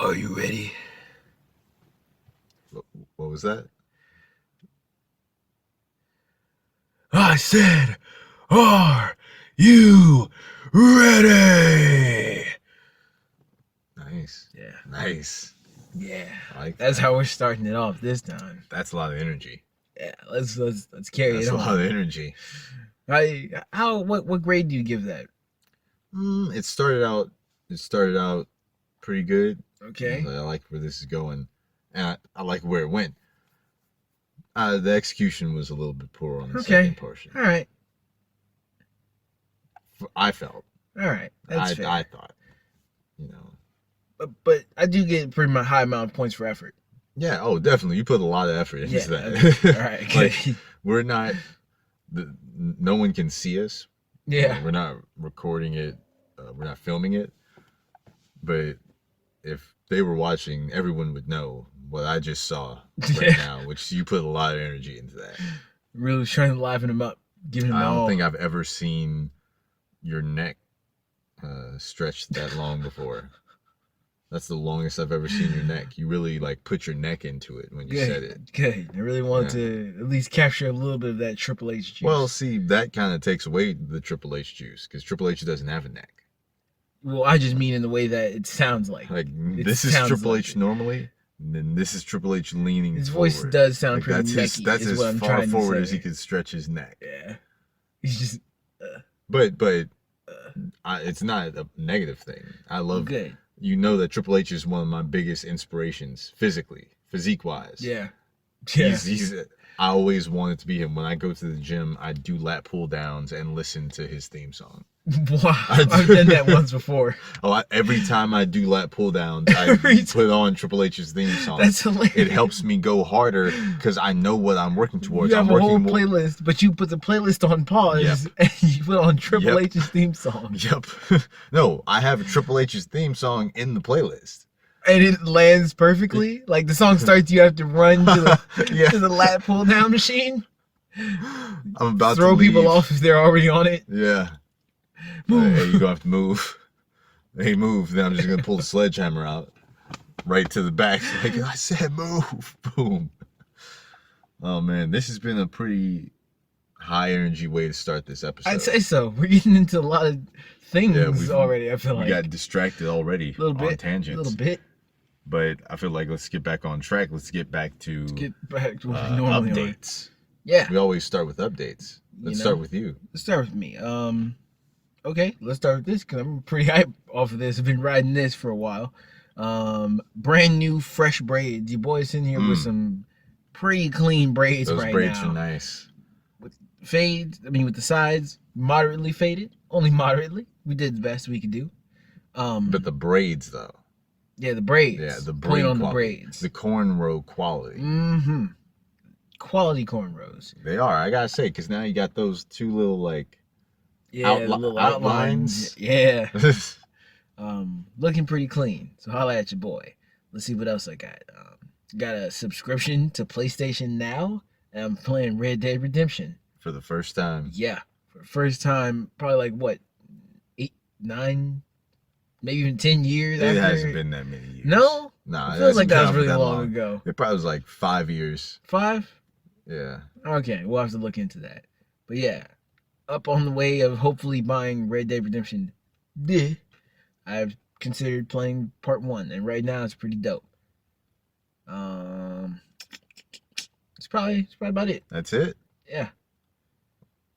Are you ready? What was that? I said, are you ready? Nice. Yeah. Nice. Yeah. I like That's that. how we're starting it off this time. That's a lot of energy. Yeah, let's carry That's it a on. lot of energy. What grade do you give that? It started out pretty good. Okay. I like where this is going, and I like where it went. The execution was a little bit poor on the second portion. All right. I felt. All right. That's fair. I thought. But I do get a pretty high amount of points for effort. Yeah. Oh, definitely. You put a lot of effort into that. Okay. All right. Like, we're not. No one can see us. Yeah. We're not recording it. We're not filming it. But if they were watching, everyone would know what I just saw right now, which you put a lot of energy into that. Really trying to liven him up, giving him I don't all. think I've ever seen your neck stretched that long before. That's the longest I've ever seen your neck. You really like put your neck into it when you said it. Good. I really wanted to at least capture a little bit of that Triple H juice. Well, see, that kind of takes away the Triple H juice because Triple H doesn't have a neck. Well, I just mean in the way that it sounds like. Like this is Triple H normally, and then this is Triple H leaning His forward. voice does sound like pretty necky. That's is as what I'm far trying forward to as say. he could stretch his neck. Yeah. He's just. It's not a negative thing. I love. Good. You know that Triple H is one of my biggest inspirations physique wise. Yeah. He's I always wanted to be him. When I go to the gym, I do lat pull downs and listen to his theme song. Wow. I've done that once before. Every time I do lat pull downs, I put on Triple H's theme song. That's hilarious. It helps me go harder because I know what I'm working towards. You have a whole playlist, but you put the playlist on pause and you put on Triple H's theme song. Yep. No, I have Triple H's theme song in the playlist. And it lands perfectly? Like the song starts, you have to run to the lat pull down machine? I'm about to throw people leave. off if they're already on it? Yeah. Move. Hey, you're going to have to move. Hey, move. Then I'm just going to pull the sledgehammer out. Right to the back. Like, I said move. Boom. Oh, man. This has been a pretty high energy way to start this episode. I'd say so. We're getting into a lot of things already, I feel like. We got distracted already on tangents. A little bit. But I feel like let's get back on track. Let's get back to what we normally updates. Are. Yeah. We always start with updates. Let's start with you. Let's start with me. Okay, let's start with this because I'm pretty hyped off of this. I've been riding this for a while. Brand new, fresh braids. Your boy's in here with some pretty clean braids right now. Those braids are nice. With fades, with the sides, moderately faded. Only moderately. We did the best we could do. But the braids, though. Yeah, the braids. Yeah, the braid on quality. The braids. The cornrow quality. Mm-hmm. Quality cornrows. They are. I gotta say, because now you got those two little little outlines. Yeah. Looking pretty clean. So holla at your boy. Let's see what else I got. Got a subscription to PlayStation Now, and I'm playing Red Dead Redemption. For the first time. Yeah. For the first time, probably 8, 9, maybe even 10 years. It hasn't been that many years. No? Nah, it feels like that was really long ago. It probably was 5 years. 5? Yeah. Okay, we'll have to look into that. But yeah, up on the way of hopefully buying Red Dead Redemption. I've considered playing part 1, and right now it's pretty dope. It's probably about it. That's it? Yeah.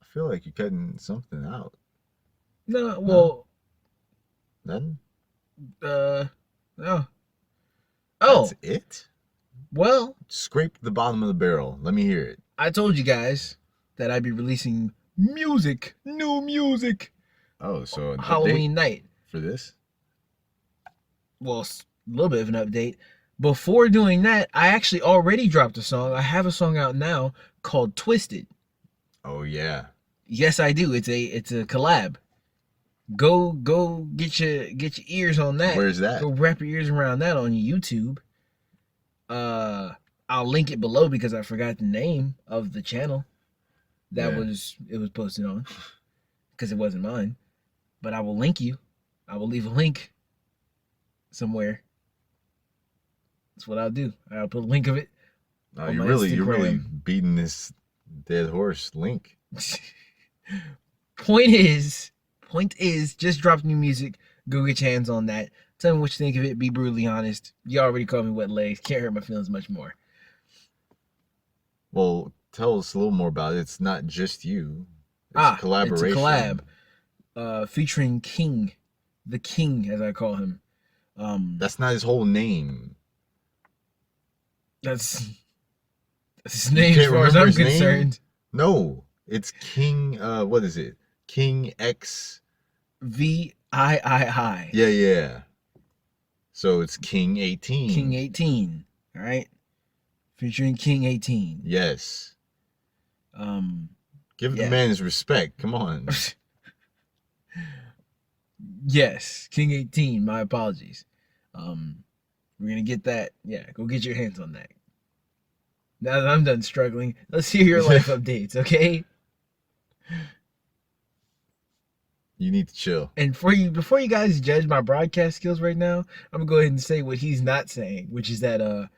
I feel like you're cutting something out. No, well. Nothing? No. Oh. That's it? Well. Scrape the bottom of the barrel. Let me hear it. I told you guys that I'd be releasing new music. Oh, so an Halloween night. For this? Well, a little bit of an update. Before doing that, I actually already dropped a song. I have a song out now called Twsited. Oh, yeah. Yes, I do. It's a collab. Go get your ears on that. Where's that? Go wrap your ears around that on YouTube. I'll link it below because I forgot the name of the channel that it was posted on because it wasn't mine. But I will link you. I will leave a link somewhere That's what I'll do. I'll put a link of it. You're really beating this dead horse, Link. Point is, just drop new music. Go get your hands on that. Tell me what you think of it. Be brutally honest. You already called me wet legs. Can't hurt my feelings much more. Well, tell us a little more about it. It's not just you. It's a collaboration. It's a collab. Featuring King. The King, as I call him. That's not his whole name. That's his name as far as I'm concerned. No, it's King. What is it? King XVIII. Yeah. So it's King XVIII. King XVIII. All right. Featuring King XVIII. Yes. Give the man his respect. Come on. Yes, King XVIII. My apologies. We're gonna get that. Yeah, go get your hands on that. Now that I'm done struggling, let's hear your life updates, okay? You need to chill. And before you guys judge my broadcast skills right now, I'm gonna go ahead and say what he's not saying, which is that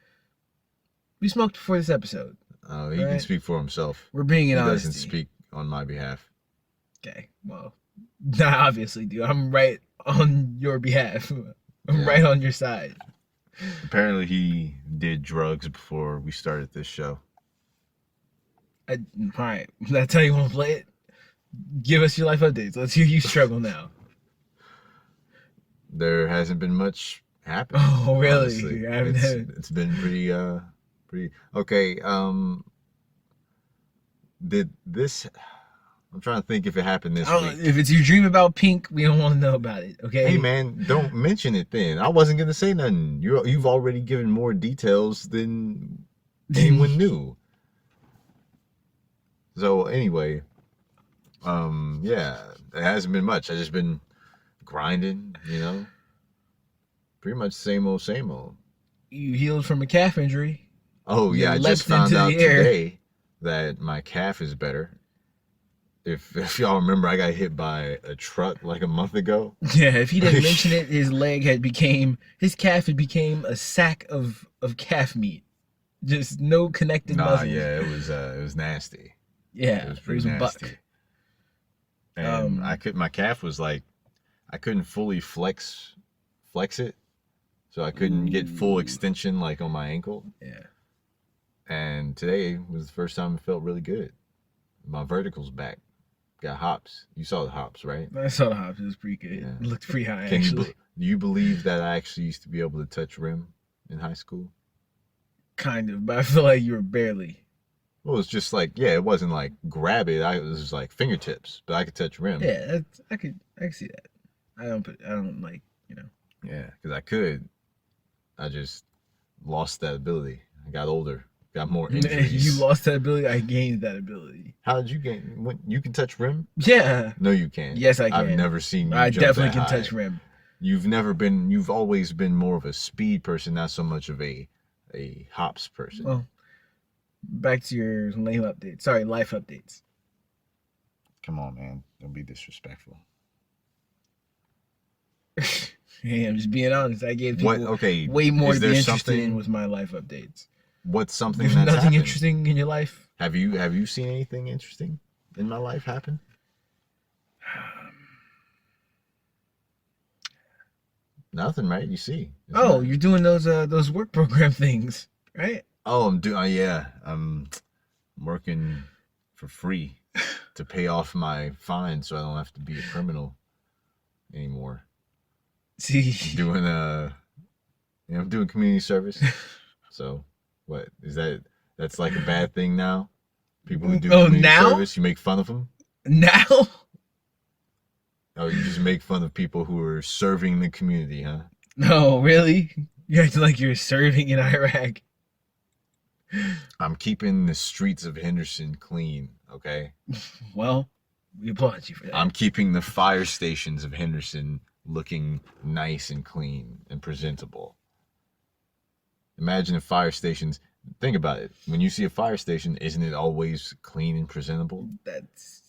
we smoked before this episode. Oh, he can speak for himself. We're being in honesty. He doesn't speak on my behalf. Okay, well, I obviously do. I'm right on your behalf. I'm right on your side. Apparently he did drugs before we started this show. All right, that's how you want to play it? Give us your life updates. Let's hear you struggle now. There hasn't been much happening. Oh, really? It's been pretty okay. Did this... I'm trying to think if it happened this week. If it's your dream about pink, we don't want to know about it, okay? Hey, man, don't mention it then. I wasn't going to say nothing. You've already given more details than anyone knew. So, anyway, yeah, it hasn't been much. I've just been grinding, Pretty much same old. You healed from a calf injury. Oh, yeah, I just found out today that my calf is better. If y'all remember, I got hit by a truck like a month ago. Yeah, if he didn't mention it, his calf had became a sack of calf meat. Just no connected muscles. Yeah, it was nasty. Yeah, it was pretty nasty. Buck. And my calf was like, I couldn't fully flex it, so I couldn't get full extension like on my ankle. Yeah. And today was the first time it felt really good. My vertical's back. Got hops. You saw the hops, right? I saw the hops. It was pretty good. Yeah. It looked pretty high, actually. Do you believe that I actually used to be able to touch rim in high school? Kind of, but I feel like you were barely. Well, it's just like, it wasn't like grab it. It was just like fingertips, but I could touch rim. Yeah, I could see that. I don't like, Yeah, because I could. I just lost that ability. I got older. Got more injuries. You lost that ability. I gained that ability. How did you gain? You can touch rim? Yeah. No, you can't. Yes, I can. I've never seen you. I jump definitely that can high. touch rim. You've always been more of a speed person, not so much of a hops person. Well, back to your life updates. Come on, man. Don't be disrespectful. Hey, I'm just being honest. I gave people way more to be interested in with my life updates. What's something There's that's nothing happened? Interesting in your life? Have you seen anything interesting in my life happen? Nothing, right? You see. You're doing those work program things, right? Oh, I'm doing. Yeah, I'm working for free to pay off my fine, so I don't have to be a criminal anymore. See, I'm doing community service. So, what is that? That's like a bad thing now. People who do community service, you make fun of them. Now? Oh, you just make fun of people who are serving the community, huh? No, really? You act like you're serving in Iraq. I'm keeping the streets of Henderson clean, okay? Well, we applaud you for that. I'm keeping the fire stations of Henderson looking nice and clean and presentable. Imagine if fire stations... Think about it. When you see a fire station, isn't it always clean and presentable? That's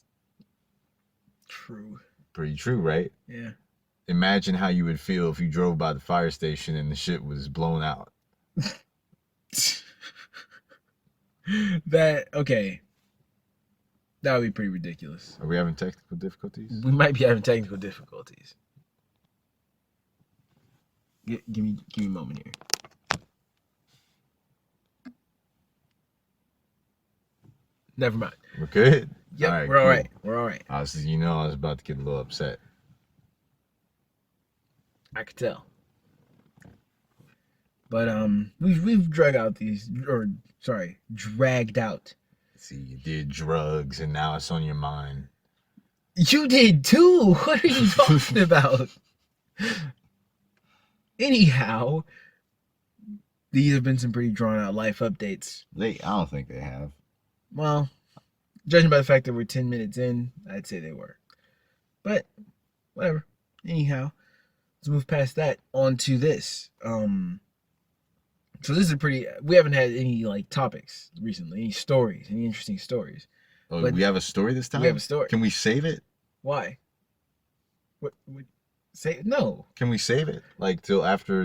true. Pretty true, right? Yeah. Imagine how you would feel if you drove by the fire station and the shit was blown out. Okay. That would be pretty ridiculous. Are we having technical difficulties? We might be having technical difficulties. Give me a moment here. Never mind. We're good? Yep, all right, we're all right. We're all right. I was about to get a little upset. I could tell. But we've dragged out. See, you did drugs and now it's on your mind. You did too. What are you talking about? Anyhow, these have been some pretty drawn out life updates. I don't think they have. Well, judging by the fact that we're 10 minutes in, I'd say they were. But whatever. Anyhow, let's move past that onto this. So this is we haven't had any like topics recently, any interesting stories. Oh, but we have a story this time? We have a story. Can we save it? Why? What say no. Can we save it? Like till after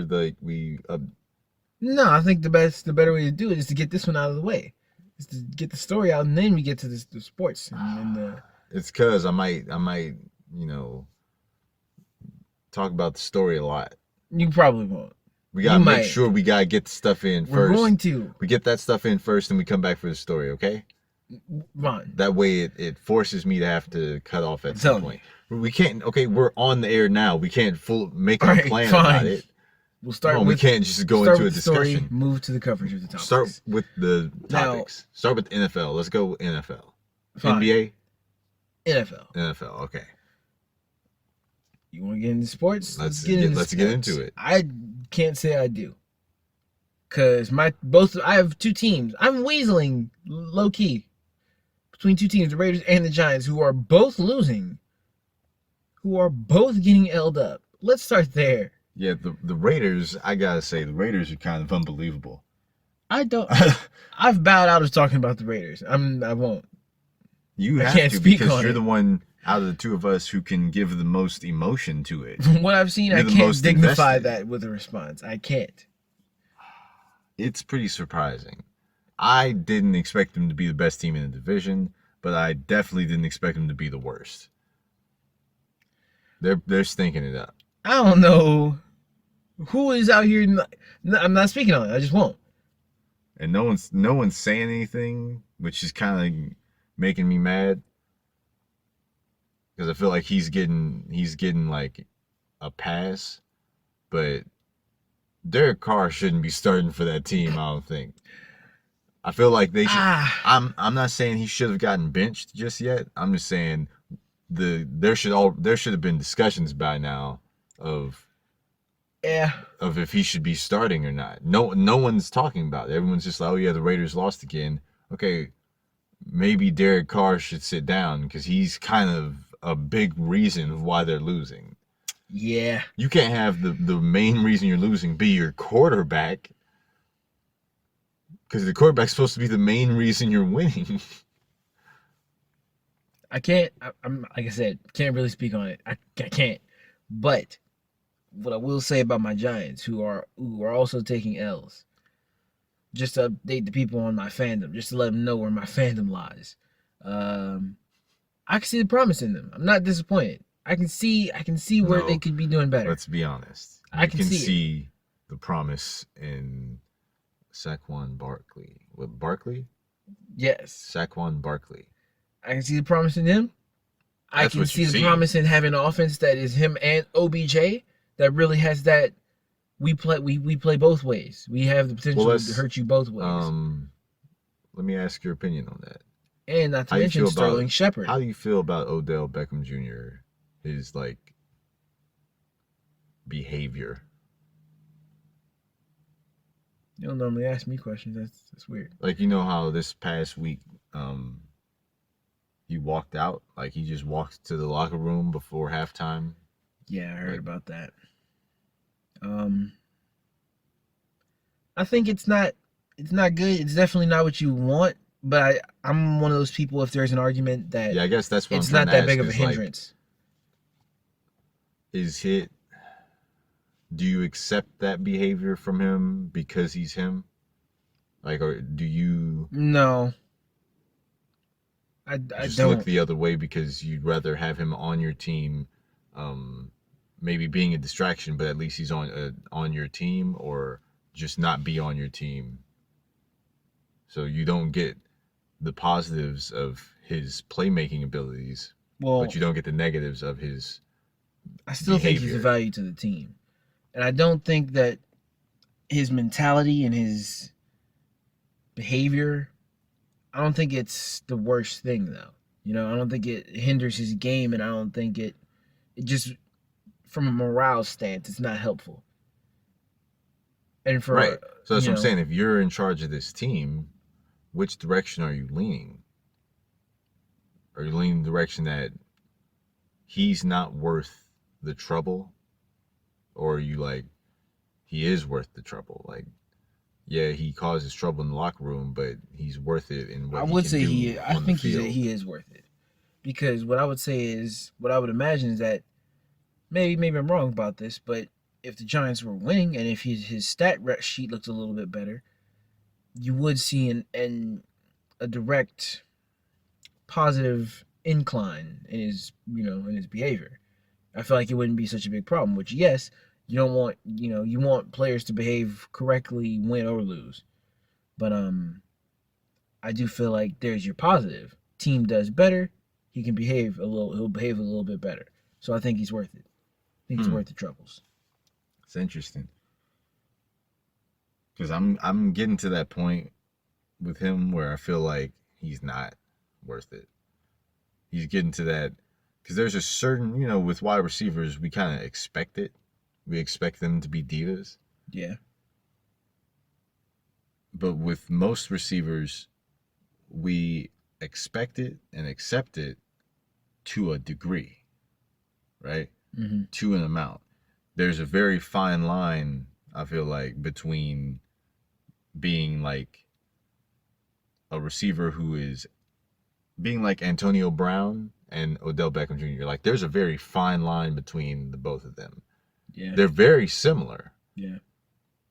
No, I think the better way to do it is to get this one out of the way. Is to get the story out and then we get to the sports and the It's cause I might, talk about the story a lot. You probably won't. We gotta make sure we gotta get the stuff in first. We're going to. We get that stuff in first and we come back for the story, okay? Fine. That way it forces me to have to cut off at some point. We can't, okay, we're on the air now. We can't make a plan about it. We'll start we can't just go into a discussion. Story, move to the coverage of the topics. Start with the topics. Start with NFL. Let's go NFL. Fine. NBA? NFL, okay. You want to get into sports? Let's get into it. I can't say I do. Because I have two teams. I'm weaseling low key between two teams, the Raiders and the Giants, who are both losing, who are both getting L'd up. Let's start there. Yeah, the Raiders, I gotta say, the Raiders are kind of unbelievable. I've bowed out of talking about the Raiders. I won't. I can't speak because you're the one out of the two of us who can give the most emotion to it. From what I've seen, I can't dignify that with a response. I can't. It's pretty surprising. I didn't expect them to be the best team in the division, but I definitely didn't expect them to be the worst. They're stinking it up. I don't know who is out here. I'm not speaking on it. I just won't. And no one's saying anything, which is kind of making me mad. Because I feel like he's getting like a pass, but Derek Carr shouldn't be starting for that team. I don't think. I feel like they should. I'm not saying he should have gotten benched just yet. I'm just saying there should have been discussions by now of if he should be starting or not. No one's talking about it. Everyone's just like, oh yeah, the Raiders lost again. Okay, maybe Derek Carr should sit down because he's kind of a big reason why they're losing. Yeah. You can't have the main reason you're losing be your quarterback, because the quarterback's supposed to be the main reason you're winning. I can't. I'm like I said, can't really speak on it. I can't. But what I will say about my Giants, who are also taking L's, just to update the people on my fandom, just to let them know where my fandom lies. I can see the promise in them. I'm not disappointed. I can see where they could be doing better. Let's be honest. I can see the promise in Saquon Barkley. What, Barkley? Yes. Saquon Barkley. I can see the promise in him. I can see the promise in having an offense that is him and OBJ that really has that. We play both ways. We have the potential to hurt you both ways. Let me ask your opinion on that. And not to mention Sterling Shepard. How do you feel about Odell Beckham Jr.? His behavior. You don't normally ask me questions. That's weird. Like, you know how this past week, he walked out? Like, he just walked to the locker room before halftime? Yeah, I heard about that. I think it's not good. It's definitely not what you want. But I'm one of those people. If there's an argument that I guess that's what it's not that big of a hindrance. Do you accept that behavior from him because he's him? Like, or do you? No, I Just don't. look the other way because you'd rather have him on your team, maybe being a distraction, but at least he's on your team, or just not be on your team, so you don't get the positives of his playmaking abilities, but you don't get the negatives of his. I still think he's a value to the team, and I don't think that his mentality and his behavior, I don't think it's the worst thing though. You know, I don't think it hinders his game, and I don't think it just from a morale stance, it's not helpful. And for right, so that's what I'm saying. If you're in charge of this team, which direction are you leaning? Are you leaning the direction that he's not worth the trouble, or are you like, he is worth the trouble? Like, yeah, he causes trouble in the locker room, but he's worth it in what I would he can say do he. I on think the field. he is worth it, because what I would say is, what I would imagine is that maybe I'm wrong about this, but if the Giants were winning and if his stat sheet looked a little bit better, you would see a direct positive incline in his in his behavior. I feel like it wouldn't be such a big problem. Which, yes, you don't want you want players to behave correctly, win or lose, but I do feel like there's your positive. Team does better, he'll behave a little bit better. So I think he's worth it. I think he's worth the troubles. It's interesting, because I'm getting to that point with him where I feel like he's not worth it. He's getting to that, because there's a certain, with wide receivers, we kind of expect it. We expect them to be divas. Yeah. But with most receivers, we expect it and accept it to a degree, right? Mm-hmm. To an amount. There's a very fine line, I feel like, between being like a receiver who is being like Antonio Brown and Odell Beckham Jr. Like, there's a very fine line between the both of them. Yeah. They're very similar. Yeah.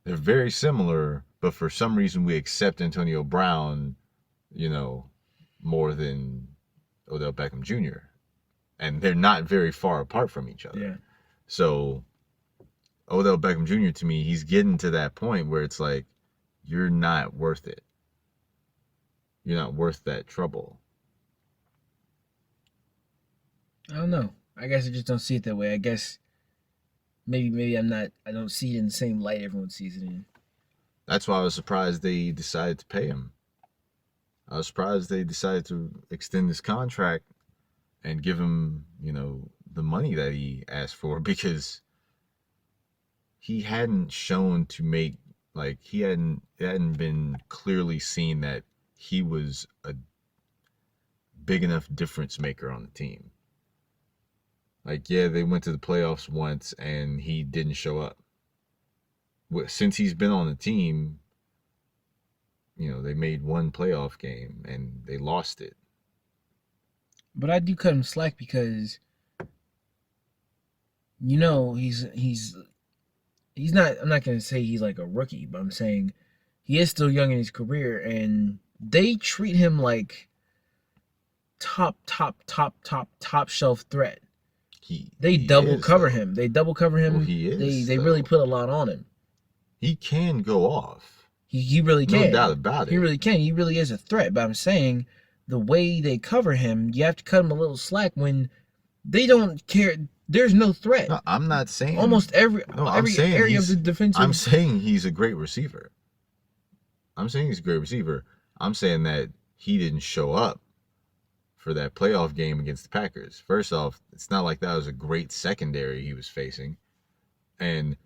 They're very similar, but for some reason we accept Antonio Brown, more than Odell Beckham Jr. And they're not very far apart from each other. Yeah. So Odell Beckham Jr., to me, he's getting to that point where it's like, you're not worth it. You're not worth that trouble. I don't know. I guess I just don't see it that way. I guess maybe I don't see it in the same light everyone sees it in. That's why I was surprised they decided to pay him. I was surprised they decided to extend his contract and give him, the money that he asked for, because he hadn't shown to make, like, it hadn't been clearly seen that he was a big enough difference maker on the team. Like, yeah, they went to the playoffs once and he didn't show up. Since he's been on the team, they made one playoff game and they lost it. But I do cut him slack because, he's not. I'm not gonna say he's like a rookie, but I'm saying he is still young in his career, and they treat him like top shelf threat. They double cover him. Well, he is. They really put a lot on him. He can go off. He really can. No doubt about it. He really can. He really is a threat. But I'm saying the way they cover him, you have to cut him a little slack when they don't care. There's no threat. No, I'm not saying almost every area of the defensive. I'm saying he's a great receiver. I'm saying that he didn't show up for that playoff game against the Packers. First off, it's not like that was a great secondary he was facing. And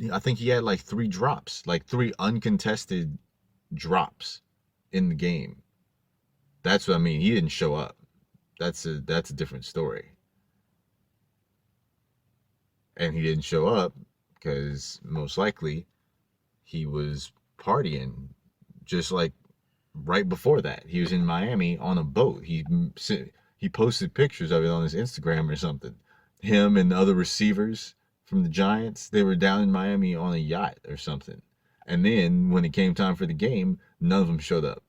I think he had like 3 drops, like 3 uncontested drops in the game. That's what I mean. He didn't show up. That's a different story. And he didn't show up because most likely he was partying, just like right before that. He was in Miami on a boat. He posted pictures of it on his Instagram or something. Him and the other receivers from the Giants, they were down in Miami on a yacht or something. And then when it came time for the game, none of them showed up.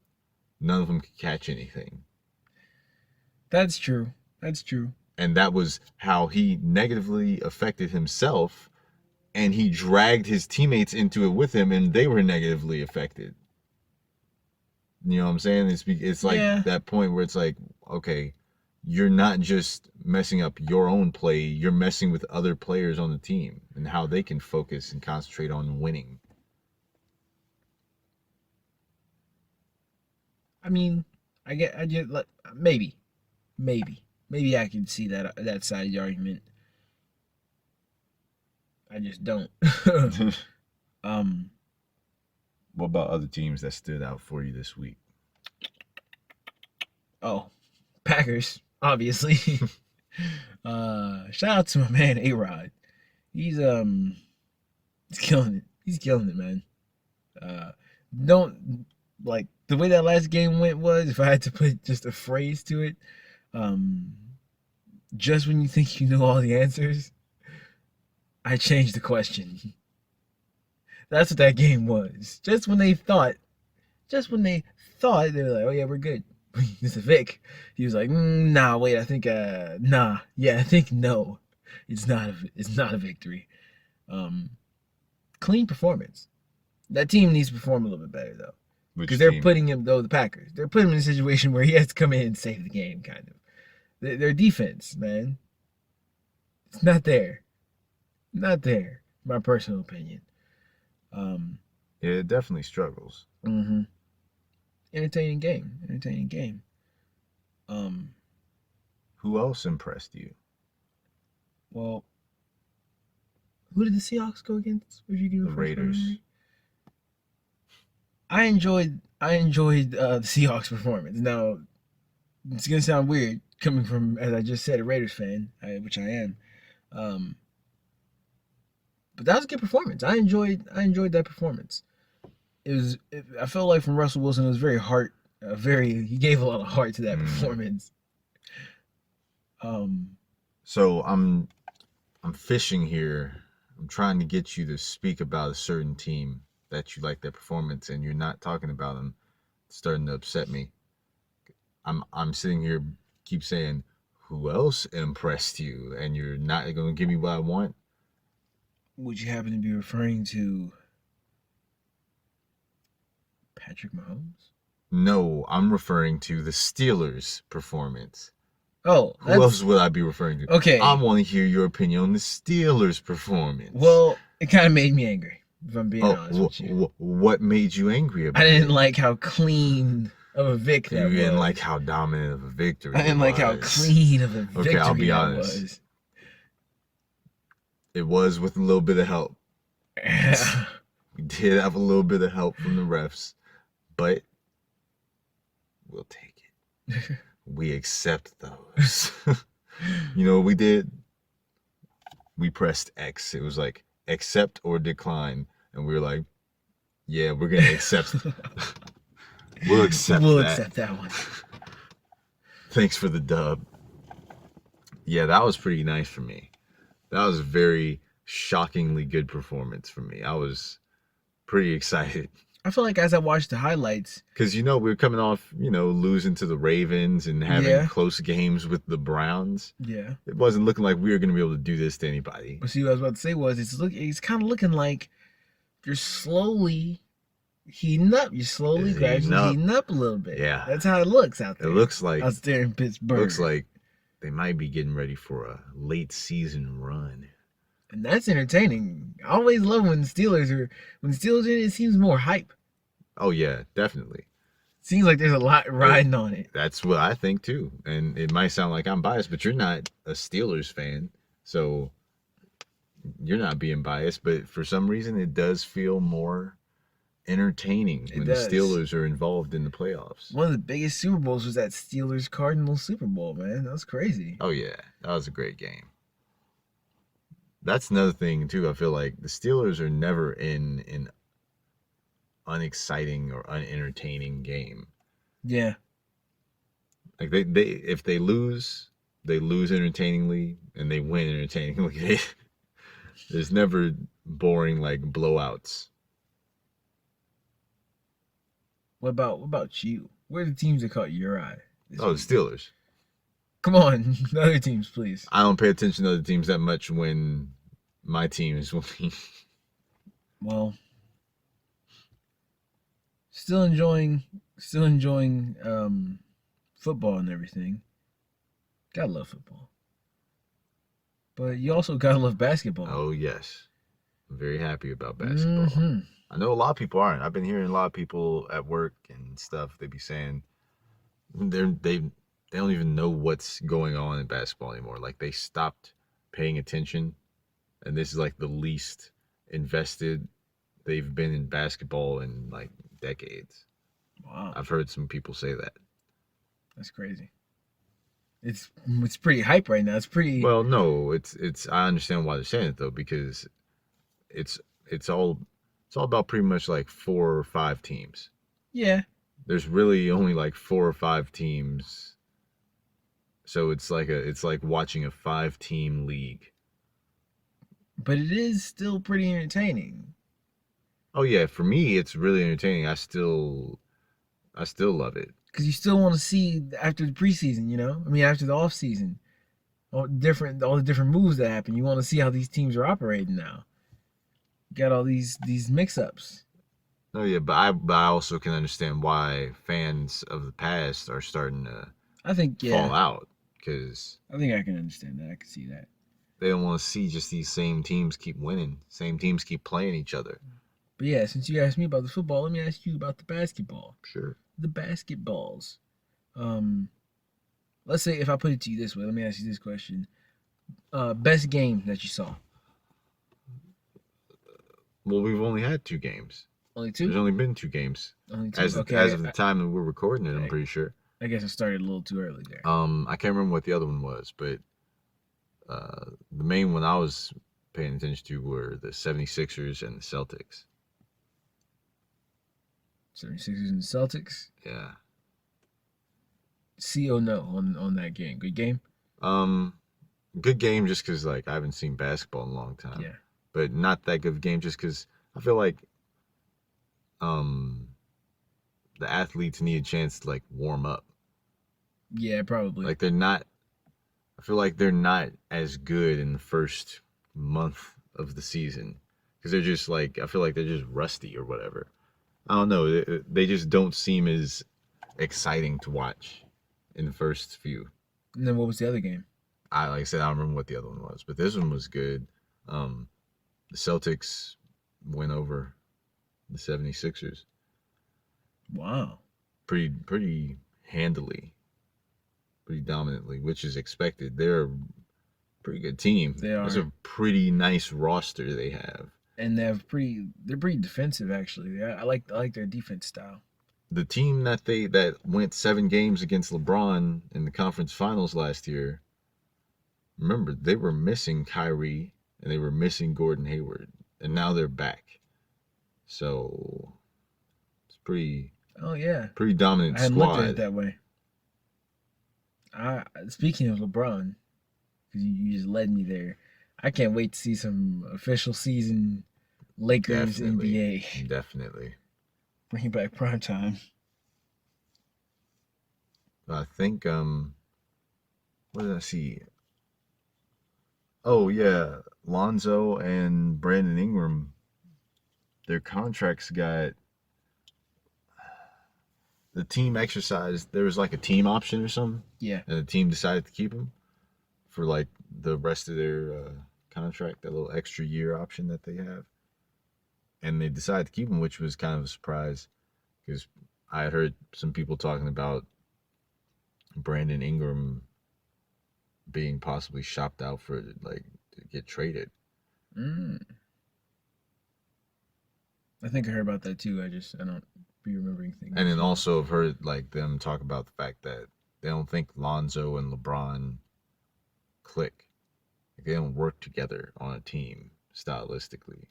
None of them could catch anything. That's true. That's true. And that was how he negatively affected himself, and he dragged his teammates into it with him, and they were negatively affected. You know what I'm saying? It's like that point where it's like, okay, you're not just messing up your own play, you're messing with other players on the team and how they can focus and concentrate on winning. I mean, I just like maybe I can see that side of the argument. I just don't. What about other teams that stood out for you this week? Oh, Packers, obviously. Shout out to my man A-Rod. He's killing it. He's killing it, man. Don't like the way that last game went was, if I had to put just a phrase to it, just when you think you know all the answers, I changed the question. That's what that game was. Just when they thought, they were like, oh yeah, we're good. Mr. Vic, he was like, nah, wait, I think, nah, yeah, I think no, it's not a victory. Clean performance. That team needs to perform a little bit better though, because they're putting him, the Packers, they're putting him in a situation where he has to come in and save the game, kind of. Their defense, man, it's not there. My personal opinion. Yeah, it definitely struggles. Mm-hmm. Entertaining game. Who else impressed you? Well, who did the Seahawks go against? If you can the Raiders. I enjoyed the Seahawks performance. Now, it's gonna sound weird coming from, as I just said, a Raiders fan, which I am. But that was a good performance. I enjoyed that performance. I felt like from Russell Wilson, it was he gave a lot of heart to that performance. So I'm fishing here. I'm trying to get you to speak about a certain team that you like their performance, and you're not talking about them. It's starting to upset me. I'm sitting here, keep saying, who else impressed you? And you're not going to give me what I want. Would you happen to be referring to Patrick Mahomes? No, I'm referring to the Steelers' performance. Oh, who else would I be referring to? Okay, I want to hear your opinion on the Steelers' performance. Well, it kind of made me angry, if I'm being honest with you. What made you angry about it? I didn't like how clean of a victory that was. You didn't like how dominant of a victory I didn't like how clean of a victory I'll be honest. Was. It was with a little bit of help. We did have a little bit of help from the refs, but we'll take it. We accept those. You know what we did? We pressed X. It was like accept or decline, and we were like, yeah, we're gonna accept. We'll accept that one. Thanks for the dub. Yeah, that was pretty nice for me. That was a very shockingly good performance for me. I was pretty excited. I feel like as I watched the highlights, because we were coming off, losing to the Ravens and having close games with the Browns. Yeah, it wasn't looking like we were going to be able to do this to anybody. But see, what I was about to say was, it's kind of looking like you're slowly heating up. You're slowly, gradually heating up a little bit. Yeah, that's how it looks out there. It looks like out there in Pittsburgh. Looks like they might be getting ready for a late season run. And that's entertaining. I always love when the Steelers are in it. It seems more hype. Oh yeah, definitely. Seems like there's a lot riding on it. That's what I think too. And it might sound like I'm biased, but you're not a Steelers fan, so you're not being biased. But for some reason, it does feel more entertaining when the Steelers are involved in the playoffs. One of the biggest Super Bowls was that Steelers-Cardinals Super Bowl, man. That was crazy. Oh yeah, that was a great game. That's another thing too. I feel like the Steelers are never in an unexciting or unentertaining game. Yeah. Like they if they lose entertainingly, and they win entertainingly. There's never boring like blowouts. What about you? Where are the teams that caught your eye? Oh, the Steelers. Come on, the other teams, please. I don't pay attention to other teams that much when my team is winning. Well, still enjoying football and everything. Gotta love football. But you also gotta love basketball. Oh, yes. I'm very happy about basketball. Mm-hmm. I know a lot of people aren't. I've been hearing a lot of people at work and stuff, they be saying they don't even know what's going on in basketball anymore. Like, they stopped paying attention, and this is like the least invested they've been in basketball in like decades. Wow. I've heard some people say that. That's crazy. It's pretty hype right now. It's pretty. Well, no, it's. I understand why they're saying it though, because it's all about pretty much like 4 or 5 teams. Yeah. There's really only like 4 or 5 teams, so it's like watching a 5-team league. But it is still pretty entertaining. Oh yeah, for me it's really entertaining. I still love it. Because you still want to see after the preseason, you know? I mean, after the off season, all the different moves that happen. You want to see how these teams are operating now. You got all these mix-ups. Oh yeah, but I also can understand why fans of the past are starting to fall out, because I think I can understand that. I can see that. They don't want to see just these same teams keep winning, same teams keep playing each other. But yeah, since you asked me about the football, let me ask you about the basketball. Sure. The basketballs. Let's say if I put it to you this way, let me ask you this question. Best game that you saw? Well, we've only had 2 games. Only 2? There's only been 2 games. Only 2. As of the time that we're recording it, I'm pretty sure. I guess I started a little too early there. I can't remember what the other one was, but the main one I was paying attention to were the 76ers and the Celtics. 76ers and the Celtics? Yeah. C or no on that game? Good game? Good game just because, like, I haven't seen basketball in a long time. Yeah. But not that good of a game just because I feel like the athletes need a chance to, like, warm up. Yeah, probably. Like, I feel like they're not as good in the first month of the season because they're just, like, I feel like they're just rusty or whatever. I don't know. They just don't seem as exciting to watch in the first few. And then what was the other game? Like I said, I don't remember what the other one was, but this one was good. The Celtics went over the 76ers. Wow. Pretty handily. Pretty dominantly, which is expected. They're a pretty good team. They are. It's a pretty nice roster they have. And they're pretty defensive actually. I like their defense style. The team that went 7 games against LeBron in the conference finals last year, remember, they were missing Kyrie and they were missing Gordon Hayward, and now they're back. So it's pretty dominant squad. I hadn't looked at it that way. Speaking of LeBron, because you just led me there, I can't wait to see some official season Lakers NBA. Definitely. Bring back prime time. I think what did I see? Oh yeah, Lonzo and Brandon Ingram, their contracts got, the team exercised, there was like a team option or something. Yeah. And the team decided to keep them for like the rest of their contract, that little extra year option that they have. And they decided to keep them, which was kind of a surprise because I had heard some people talking about Brandon Ingram being possibly shopped out for, like, to get traded. I think I heard about that too. I don't be remembering things. And then also I've heard like them talk about the fact that they don't think Lonzo and LeBron click. Like, they don't work together on a team stylistically.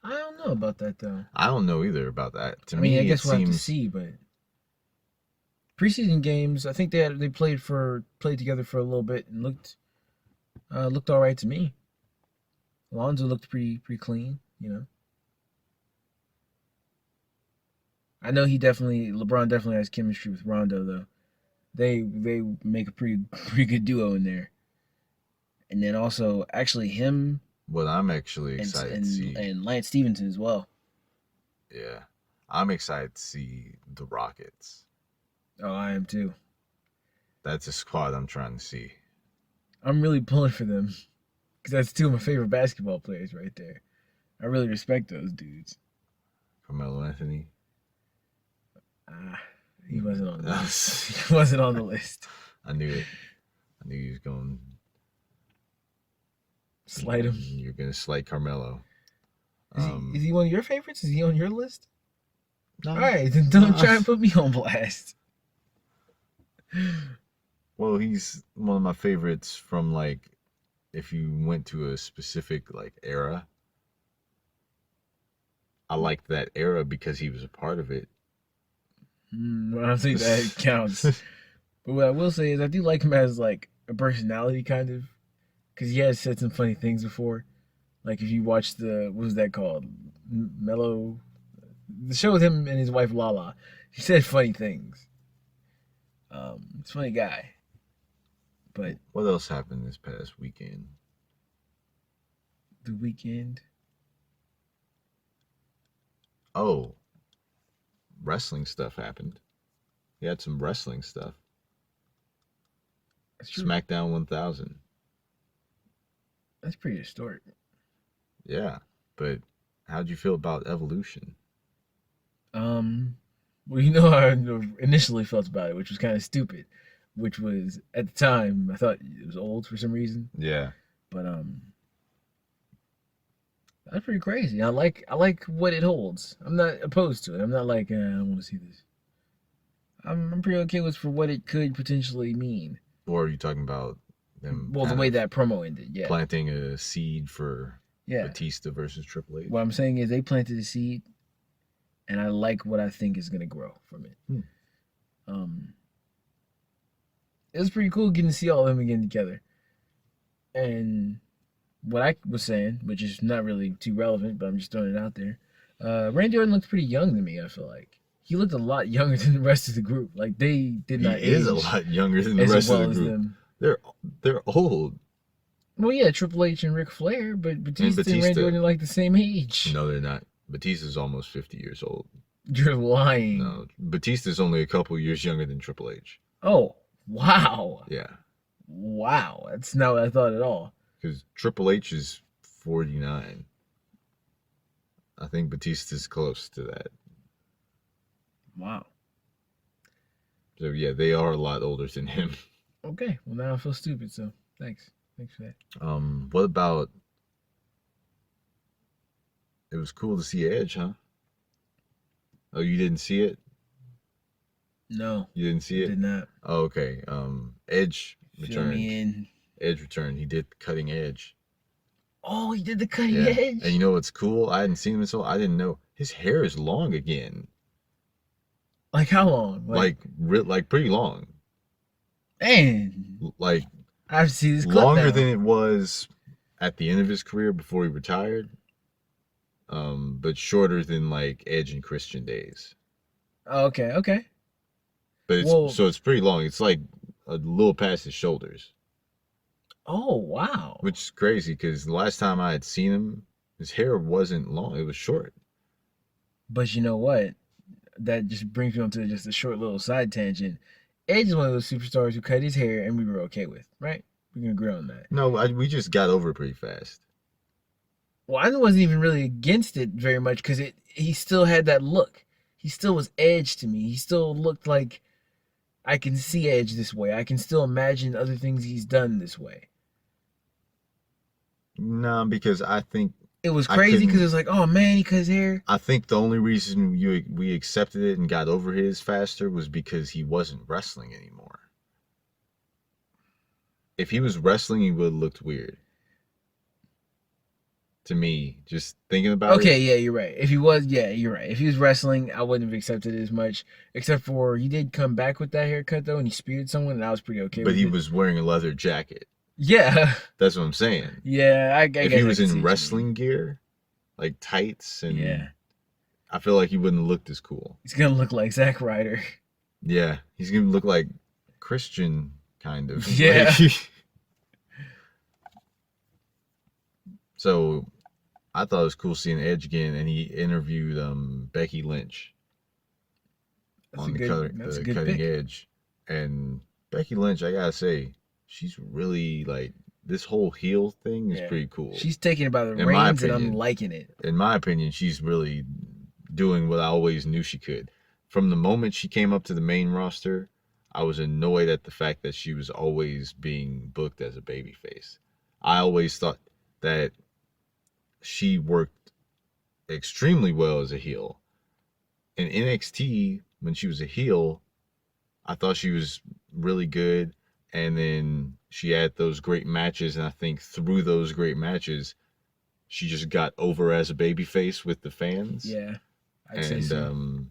I don't know about that though. I don't know either about that. To me, I guess we'll have to see, but preseason games, I think they played together for a little bit and looked all right to me. Lonzo looked pretty clean, you know. I know LeBron definitely has chemistry with Rondo though. They make a pretty good duo in there. And then also actually him. What I'm actually excited to see, and Lance Stevenson as well. Yeah, I'm excited to see the Rockets. Oh, I am too. That's a squad I'm trying to see. I'm really pulling for them because that's two of my favorite basketball players right there. I really respect those dudes. Carmelo Anthony. He wasn't on the list. He wasn't on the list. I knew it. I knew he was going to slight him. You're going to slight Carmelo. Is he one of your favorites? Is he on your list? No. All right, then don't try and put me on blast. Well, he's one of my favorites from, like, if you went to a specific, like, era. I liked that era because he was a part of it. I don't think that counts. But what I will say is I do like him as, like, a personality, kind of. Because he has said some funny things before. Like, if you watch what was that called? Mellow... The show with him and his wife, Lala. He said funny things. He's a funny guy. But... What else happened this past weekend? The weekend? Oh. Wrestling stuff happened. He had some wrestling stuff. Smackdown 1000. That's pretty historic. Yeah, but how'd you feel about Evolution? Well, you know how I initially felt about it, which was kind of stupid. Which was, at the time, I thought it was old for some reason. Yeah. But, that's pretty crazy. I like what it holds. I'm not opposed to it. I'm not like, I don't want to see this. I'm pretty okay with for what it could potentially mean. Or are you talking about them? Well, the way that promo ended, yeah. Planting a seed for Batista versus Triple H. What I'm saying is they planted a seed, and I like what I think is going to grow from it. It was pretty cool getting to see all of them again together. And what I was saying, which is not really too relevant, but I'm just throwing it out there. Randy Orton looks pretty young to me, I feel like. He looked a lot younger than the rest of the group. Like, they did not age. He is a lot younger than the rest of the group. Them. They're old. Well, yeah, Triple H and Ric Flair, but Batista and Randy Orton are like the same age. No, they're not. Batista's almost 50 years old. You're lying. No, Batista's only a couple years younger than Triple H. Oh, wow. Yeah. Wow, that's not what I thought at all. Because Triple H is 49. I think Batista's close to that. Wow. So, yeah, they are a lot older than him. Okay, well, now I feel stupid, so thanks. Thanks for that. What about... It was cool to see Edge, huh? Oh, you didn't see it? No. You didn't see it? Did not. Oh, okay. Edge returned. Fill me in. Edge returned. He did Cutting Edge. Oh, he did the Cutting Edge? And you know what's cool? I hadn't seen him so I didn't know. His hair is long again. Like how long? Like pretty long. Man. Like I have to see this clip longer now. than it was at the end of his career before he retired. But shorter than like Edge and Christian days. Oh, okay. But it's pretty long. It's like a little past his shoulders. Oh, wow. Which is crazy because the last time I had seen him, his hair wasn't long. It was short. But you know what? That just brings me on to just a short little side tangent. Edge is one of those superstars who cut his hair and we were okay with, right? We can agree on that. No, we just got over it pretty fast. Well, I wasn't even really against it very much because he still had that look. He still was Edge to me. He still looked like I can see Edge this way. I can still imagine other things he's done this way. No, because I think... It was crazy because it was like, oh man, he cut his hair. I think the only reason we accepted it and got over his faster was because he wasn't wrestling anymore. If he was wrestling, he would have looked weird. To me, just thinking about it. Okay, yeah, you're right. If he was, yeah, you're right. If he was wrestling, I wouldn't have accepted it as much. Except for he did come back with that haircut though, and he speared someone, and I was pretty okay with it. But he was wearing a leather jacket. Yeah. That's what I'm saying. Yeah, I if he was in wrestling gear, like tights and... Yeah. I feel like he wouldn't have looked as cool. He's gonna look like Zack Ryder. Yeah, he's gonna look like Christian, kind of. Yeah. Like, so I thought it was cool seeing Edge again, and he interviewed Becky Lynch on the cutting edge. And Becky Lynch, I gotta say, she's really like, this whole heel thing is pretty cool. She's taking it by the reins, and I'm liking it. In my opinion, she's really doing what I always knew she could. From the moment she came up to the main roster, I was annoyed at the fact that she was always being booked as a babyface. I always thought that she worked extremely well as a heel. In NXT, when she was a heel, I thought she was really good. And then she had those great matches. And I think through those great matches, she just got over as a babyface with the fans. Yeah. I'd say so.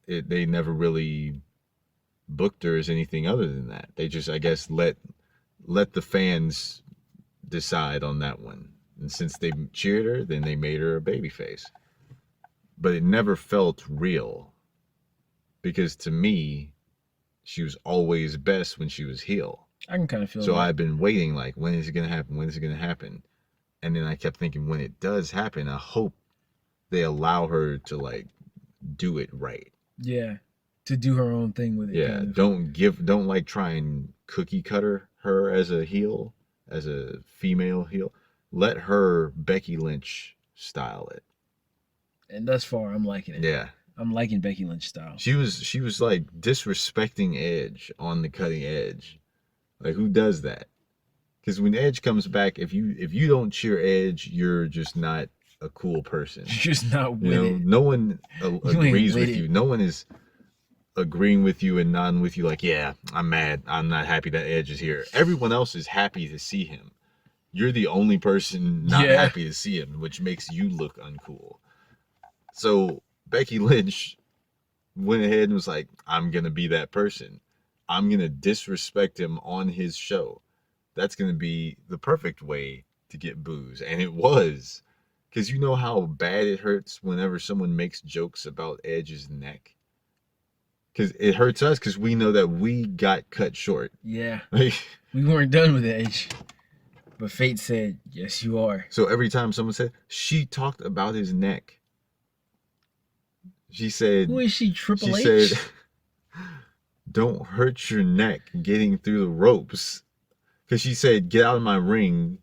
They never really booked her as anything other than that. They just, I guess, let the fans decide on that one. And since they cheered her, then they made her a babyface. But it never felt real. Because to me, she was always best when she was heel. I can kind of feel so that. I've been waiting, like, when is it going to happen? When is it going to happen? And then I kept thinking, when it does happen, I hope they allow her to, like, do it right. Yeah. To do her own thing with it. Yeah. Don't like try and cookie cutter her as a heel, as a female heel. Let her Becky Lynch style it. And thus far, I'm liking it. Yeah. I'm liking Becky Lynch style. She was like disrespecting Edge on the cutting edge. Like, who does that? Because when Edge comes back, if you don't cheer Edge, you're just not a cool person. You're just not with it. No one agrees with you. No one is agreeing with you and nodding with you like, yeah, I'm mad. I'm not happy that Edge is here. Everyone else is happy to see him. You're the only person not happy to see him, which makes you look uncool. So Becky Lynch went ahead and was like, I'm going to be that person. I'm going to disrespect him on his show. That's going to be the perfect way to get boos. And it was. Because you know how bad it hurts whenever someone makes jokes about Edge's neck? Because it hurts us because we know that we got cut short. Yeah. We weren't done with Edge. But fate said, yes, you are. So every time someone said, she talked about his neck. She said... Who is she, Triple H? She said, don't hurt your neck getting through the ropes. Because she said, get out of my ring.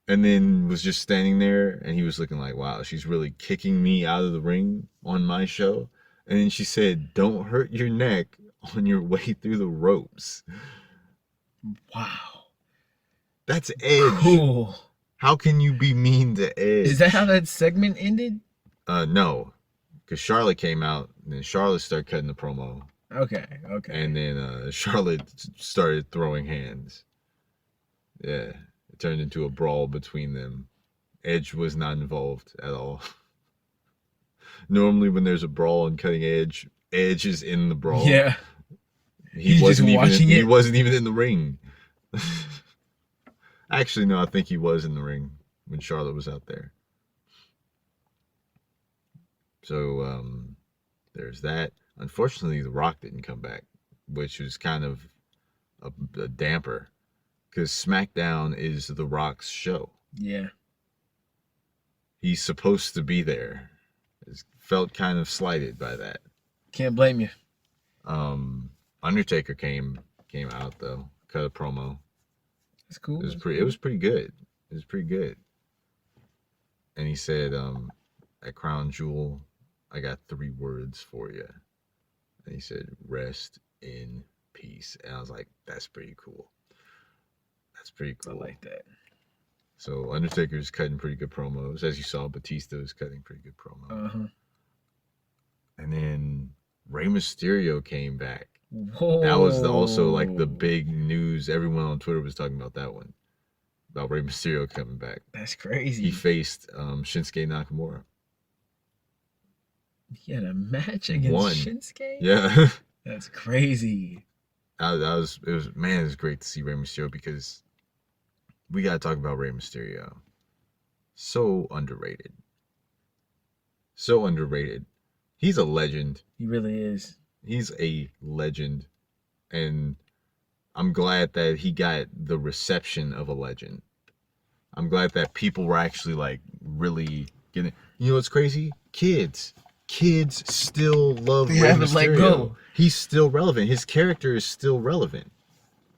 And then was just standing there. And he was looking like, wow, she's really kicking me out of the ring on my show. And then she said, don't hurt your neck on your way through the ropes. Wow. That's Edge. Cool. How can you be mean to Edge? Is that how that segment ended? No. Because Charlotte came out, and then Charlotte started cutting the promo. Okay. And then Charlotte started throwing hands. Yeah. It turned into a brawl between them. Edge was not involved at all. Normally when there's a brawl in Cutting Edge, Edge is in the brawl. Yeah. He's just watching it. He wasn't even in the ring. Actually, no, I think he was in the ring when Charlotte was out there. So, there's that. Unfortunately, The Rock didn't come back, which was kind of a damper. Because Smackdown is The Rock's show. Yeah. He's supposed to be there. It felt kind of slighted by that. Can't blame you. Undertaker came out, though. Cut a promo. That's cool. It was pretty good. It was pretty good. And he said, at Crown Jewel, I got 3 words for you. And he said, rest in peace. And I was like, that's pretty cool. That's pretty cool. I like that. So Undertaker's cutting pretty good promos. As you saw, Batista's cutting pretty good promos. Uh-huh. And then Rey Mysterio came back. Whoa. That was also like the big news. Everyone on Twitter was talking about that one. About Rey Mysterio coming back. That's crazy. He faced Shinsuke Nakamura. He had a match against Shinsuke? Yeah. That's crazy. It was great to see Rey Mysterio because we got to talk about Rey Mysterio. So underrated. So underrated. He's a legend. He really is. He's a legend. And I'm glad that he got the reception of a legend. I'm glad that people were actually like really getting. You know what's crazy? Kids still love Rey haven't Mysterio. let go. He's still relevant. His character is still relevant.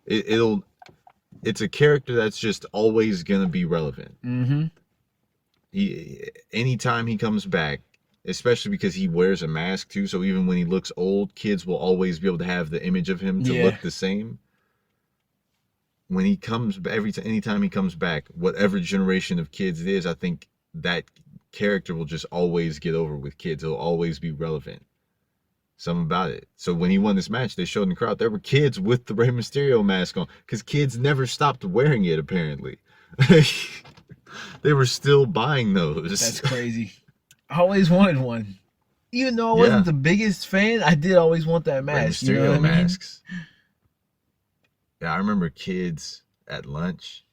It's a character that's just always gonna be relevant. Mm-hmm. Anytime he comes back, especially because he wears a mask too, so even when he looks old, kids will always be able to have the image of him to look the same. When he comes, anytime he comes back, whatever generation of kids it is, I think that character will just always get over with kids. It'll always be relevant. Something about it. So when he won this match, they showed in the crowd, there were kids with the Rey Mysterio mask on, because kids never stopped wearing it, apparently. They were still buying those. That's crazy. I always wanted one. Even though I wasn't the biggest fan, I did always want that mask. Rey Mysterio masks. Yeah, I remember kids at lunch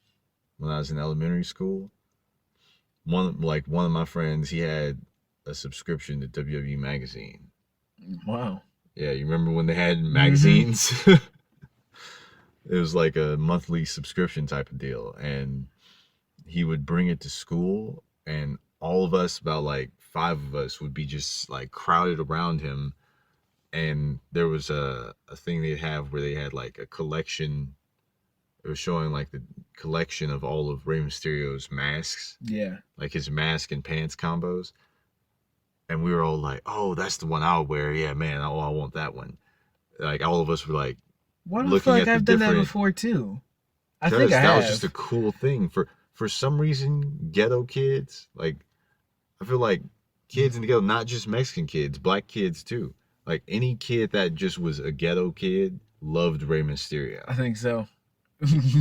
when I was in elementary school. One of my friends, he had a subscription to WWE magazine. Wow. Yeah, you remember when they had magazines? It was like a monthly subscription type of deal, and he would bring it to school, and all of us, about like 5 of us, would be just like crowded around him. And there was a thing they'd have where they had like a collection. It was showing like the collection of all of Rey Mysterio's masks. Yeah. Like his mask and pants combos. And we were all like, oh, that's the one I'll wear. Yeah, man, I want that one. Like all of us were like, what the fuck? I've done that before too. I think I have. That was just a cool thing. For some reason, ghetto kids, like, I feel like kids in the ghetto, not just Mexican kids, black kids too. Like any kid that just was a ghetto kid loved Rey Mysterio. I think so.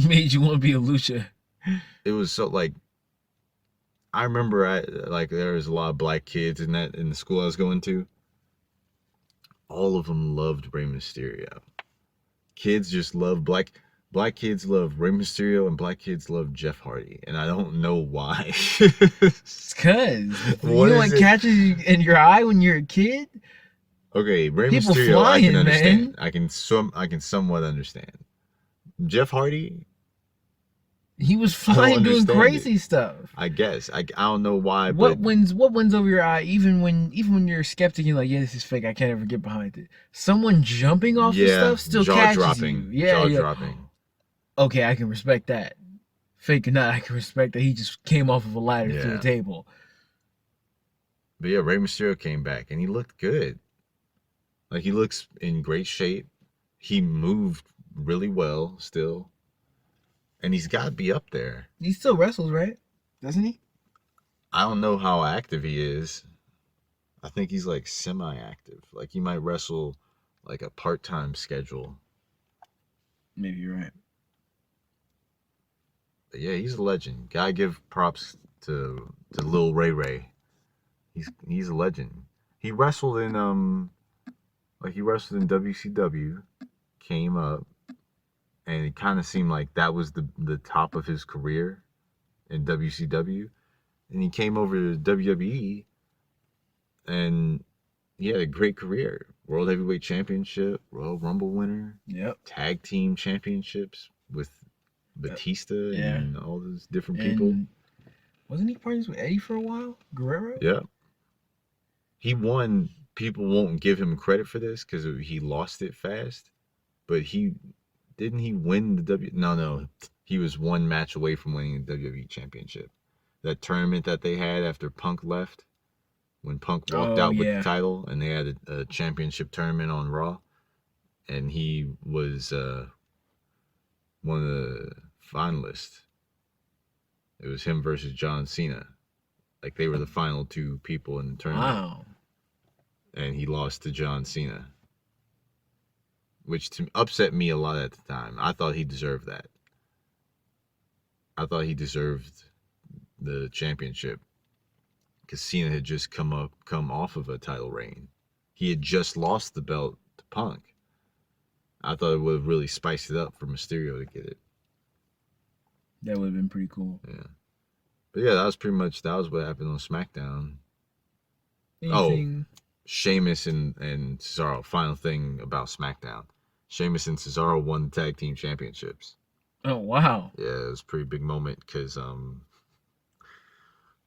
Made you want to be a lucha. It was so like, I remember there was a lot of black kids in the school I was going to. All of them loved Rey Mysterio. Kids just love black kids love Rey Mysterio, and black kids love Jeff Hardy, and I don't know why. It's cause you know what catches you in your eye when you're a kid. Okay, Rey Mysterio, flying, I can understand. Man. I can somewhat understand. Jeff Hardy, he was flying doing crazy stuff. I guess I don't know why. What wins over your eye? Even when you're a skeptic, you're like, yeah, this is fake. I can't ever get behind it. Someone jumping off of stuff still catches you. Yeah, dropping. Okay, I can respect that. Fake or not, I can respect that he just came off of a ladder to the table. But yeah, Rey Mysterio came back and he looked good. Like, he looks in great shape. He moved really well still. And he's got to be up there. He still wrestles, right? Doesn't he? I don't know how active he is. I think he's like semi-active. Like, he might wrestle like a part-time schedule. Maybe you're right. But yeah, he's a legend. Gotta give props to Lil Ray Ray. He's a legend. He wrestled in WCW, came up, and it kind of seemed like that was the top of his career in WCW. And he came over to WWE, and he had a great career. World Heavyweight Championship, Royal Rumble winner, Tag Team Championships with Batista and all those different people. Wasn't he partners with Eddie for a while? Guerrero? Yeah. He won. People won't give him credit for this because he lost it fast. But didn't he win the No. He was one match away from winning the WWE Championship. That tournament that they had after Punk left, when Punk walked out with the title, and they had a championship tournament on Raw, and he was one of the finalists. It was him versus John Cena. Like, they were the final 2 people in the tournament. Wow. And he lost to John Cena, which upset me a lot at the time. I thought he deserved that. I thought he deserved the championship because Cena had just come off of a title reign. He had just lost the belt to Punk. I thought it would have really spiced it up for Mysterio to get it. That would have been pretty cool. Yeah. But yeah, that was what happened on Smackdown. Anything? Sheamus and Cesaro. Final thing about SmackDown. Sheamus and Cesaro won the tag team championships. Oh, wow. Yeah, it was a pretty big moment because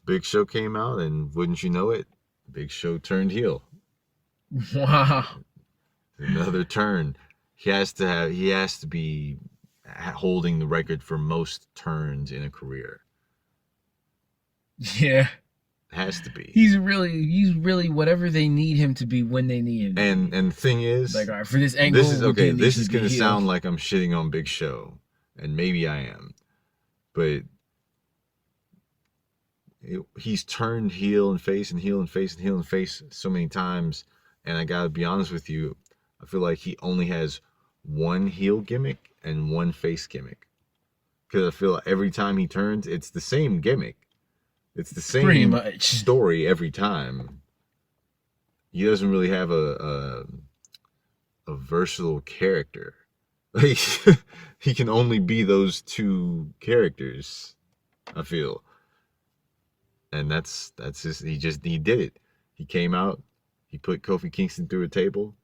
Big Show came out, and wouldn't you know it, Big Show turned heel. Wow. Another turn. He has to be holding the record for most turns in a career. Yeah. Has to be. He's really whatever they need him to be when they need him. And the thing is, like, all right, for this angle, this is okay. This is gonna sound like I'm shitting on Big Show, and maybe I am, but he's turned heel and face and heel and face and heel and face so many times, and I gotta be honest with you, I feel like he only has one heel gimmick and one face gimmick, because I feel like every time he turns, it's the same gimmick. It's the same pretty much story every time. He doesn't really have a versatile character. Like, he can only be those two characters, I feel. And that's just he did it. He came out, he put Kofi Kingston through a table.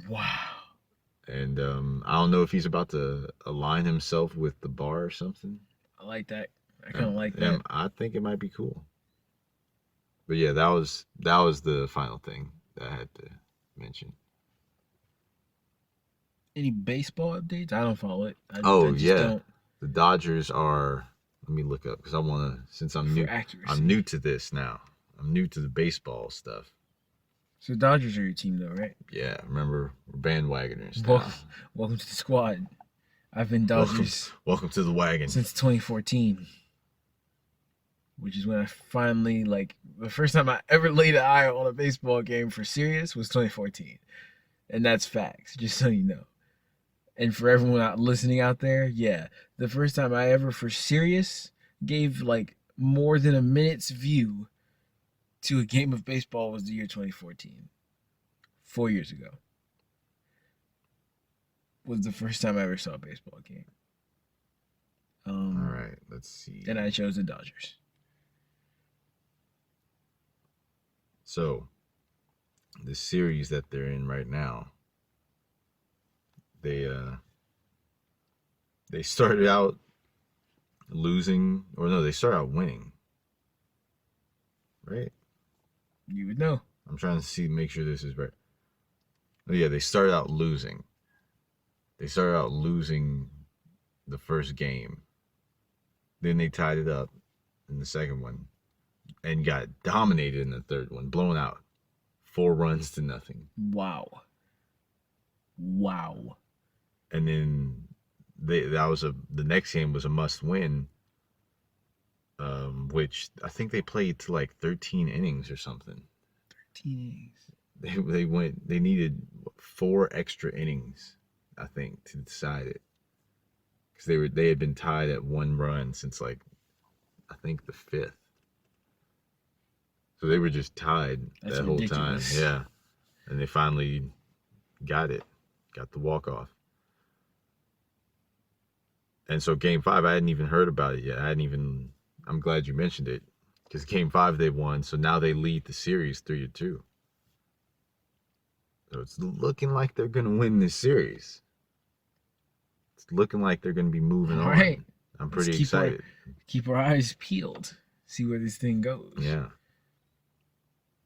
Wow. And I don't know if he's about to align himself with the Bar or something. I like that. I kind of like that. I think it might be cool. But yeah, that was the final thing that I had to mention. Any baseball updates? I don't follow it. I don't. The Dodgers are. Let me look up because I want to. Since I'm new, I'm new to this now. I'm new to the baseball stuff. So Dodgers are your team, though, right? Yeah. Remember, we're bandwagoners. Welcome to the squad. I've been Dodgers. Welcome to the wagon since 2014. Which is when I finally, the first time I ever laid an eye on a baseball game for serious was 2014. And that's facts, just so you know. And for everyone listening out there, yeah, the first time I ever, for serious, gave, more than a minute's view to a game of baseball was the year 2014. 4 years ago. Was the first time I ever saw a baseball game. All right, let's see. And I chose the Dodgers. So, the series that they're in right now, they started out losing, or no, they started out winning, right? You would know. I'm trying to make sure this is right. Oh yeah, they started out losing. They started out losing the first game. Then they tied it up in the second one. And got dominated in the third one, blown out, 4-0. Wow. And then the next game was a must win, which I think they played to 13 innings or something. 13 innings. They needed 4 extra innings, I think, to decide it, because they had been tied at 1 run since I think the 5th. So they were just tied that whole time. Yeah. And they finally got the walk-off. And so Game 5, I hadn't even heard about it yet. I'm glad you mentioned it. Because Game 5 they won, so now they lead the series 3-2. So it's looking like they're going to win this series. It's looking like they're going to be moving on. Right. I'm pretty excited. Keep our eyes peeled. See where this thing goes. Yeah.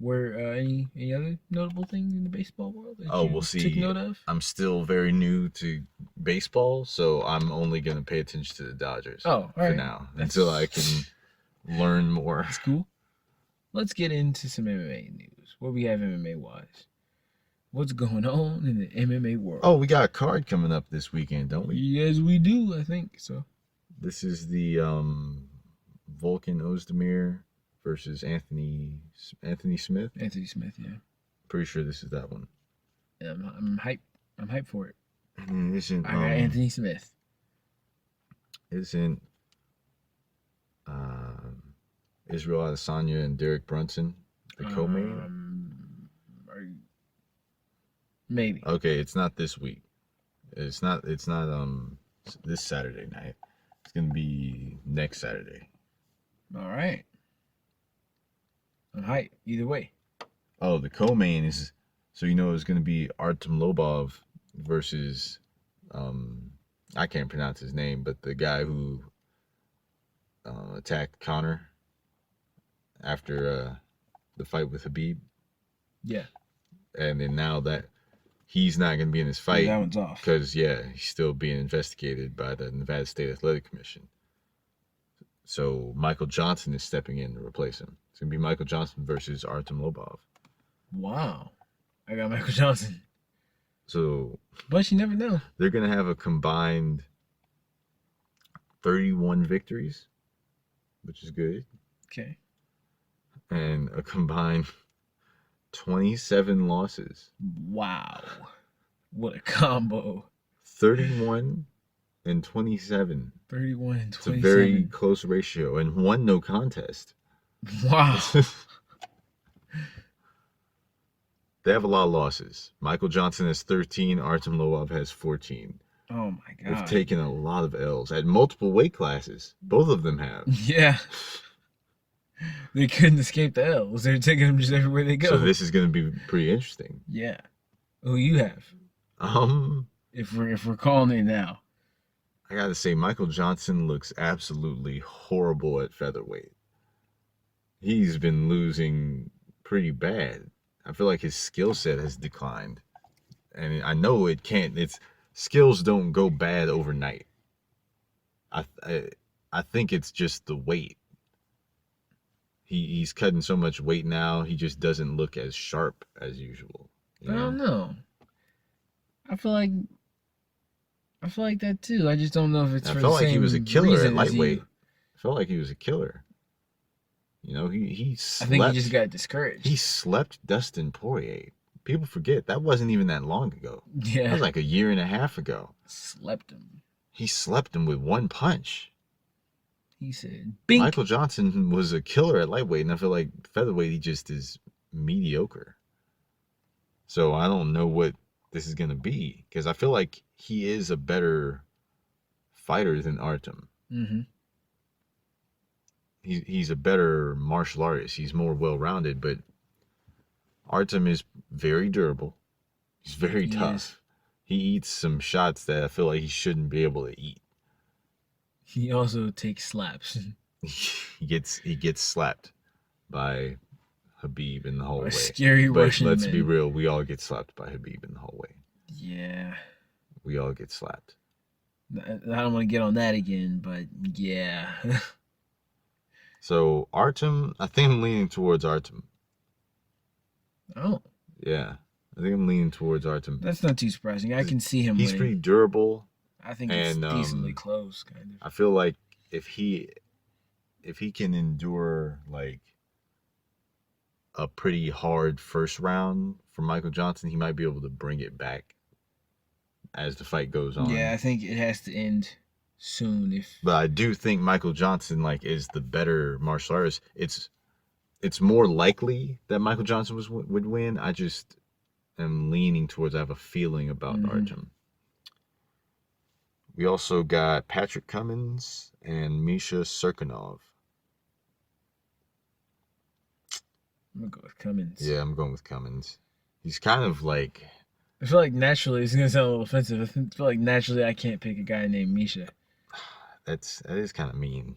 Were any other notable things in the baseball world that we'll see. Took note of? I'm still very new to baseball, so I'm only going to pay attention to the Dodgers for now until I can learn more. That's cool. Let's get into some MMA news. What we have MMA-wise. What's going on in the MMA world? Oh, we got a card coming up this weekend, don't we? Yes, we do. I think so. This is the Volkan Ozdemir versus Anthony Smith. Anthony Smith, yeah. Pretty sure this is that one. Yeah, I'm hyped. I'm hyped for it. And isn't I got Anthony Smith. Isn't Israel Adesanya and Derek Brunson the co-main? Maybe. Okay, it's not this week. It's not this Saturday night. It's gonna be next Saturday. All right. I'm hyped either way. Oh, the co-main is, so it's going to be Artem Lobov versus, I can't pronounce his name, but the guy who attacked Conor after the fight with Khabib. Yeah. And then now that he's not going to be in this fight, that one's off. Because, he's still being investigated by the Nevada State Athletic Commission. So Michael Johnson is stepping in to replace him. It's going to be Michael Johnson versus Artem Lobov. Wow. I got Michael Johnson. So, but you never know. They're going to have a combined 31 victories, which is good. Okay. And a combined 27 losses. Wow. What a combo. 31 and 27. 31 and 27. It's a very close ratio. And one no contest. Wow. They have a lot of losses. Michael Johnson has 13. Artem Lobov has 14. Oh, my God. They've taken a lot of L's at multiple weight classes. Both of them have. Yeah. They couldn't escape the L's. They're taking them just everywhere they go. So this is going to be pretty interesting. Yeah. Who you have? If we're calling it now. I got to say, Michael Johnson looks absolutely horrible at featherweight. He's been losing pretty bad. I feel like his skill set has declined. And I know it can't. Skills don't go bad overnight. I think it's just the weight. He's cutting so much weight now, he just doesn't look as sharp as usual. I don't know. I feel like that too. I just don't know if it's for the same reason. I felt like he was a killer at lightweight. I felt like he was a killer. He slept. I think he just got discouraged. He slept Dustin Poirier. People forget that wasn't even that long ago. Yeah. That was like a year and a half ago. Slept him. He slept him with one punch. He said, Bink. Michael Johnson was a killer at lightweight, and I feel like featherweight, he just is mediocre. So I don't know what this is going to be, because I feel like he is a better fighter than Artem. Mm-hmm. He's a better martial artist. He's more well-rounded, but Artem is very durable. He's very tough. He eats some shots that I feel like he shouldn't be able to eat. He also takes slaps. He gets slapped by Khabib in the hallway. Scary Russian But let's man. be real, we all get slapped by Khabib in the hallway. Yeah. We all get slapped. I don't want to get on that again, but yeah. So Artem, I think I'm leaning towards Artem. Oh. Yeah, I think I'm leaning towards Artem. That's not too surprising. I can see him winning. He's pretty durable. I think it's decently close, kind of. I feel like if he can endure like a pretty hard first round for Michael Johnson, he might be able to bring it back as the fight goes on. Yeah, I think it has to end soon. But I do think Michael Johnson is the better martial artist. It's more likely that Michael Johnson would win. I just am leaning towards. I have a feeling about Artem. We also got Patrick Cummins and Misha Serkinov. I'm gonna go with Cummins. Yeah, I'm going with Cummins. He's kind of like. I feel like naturally, it's gonna sound a little offensive. I feel like naturally I can't pick a guy named Misha. That is kind of mean.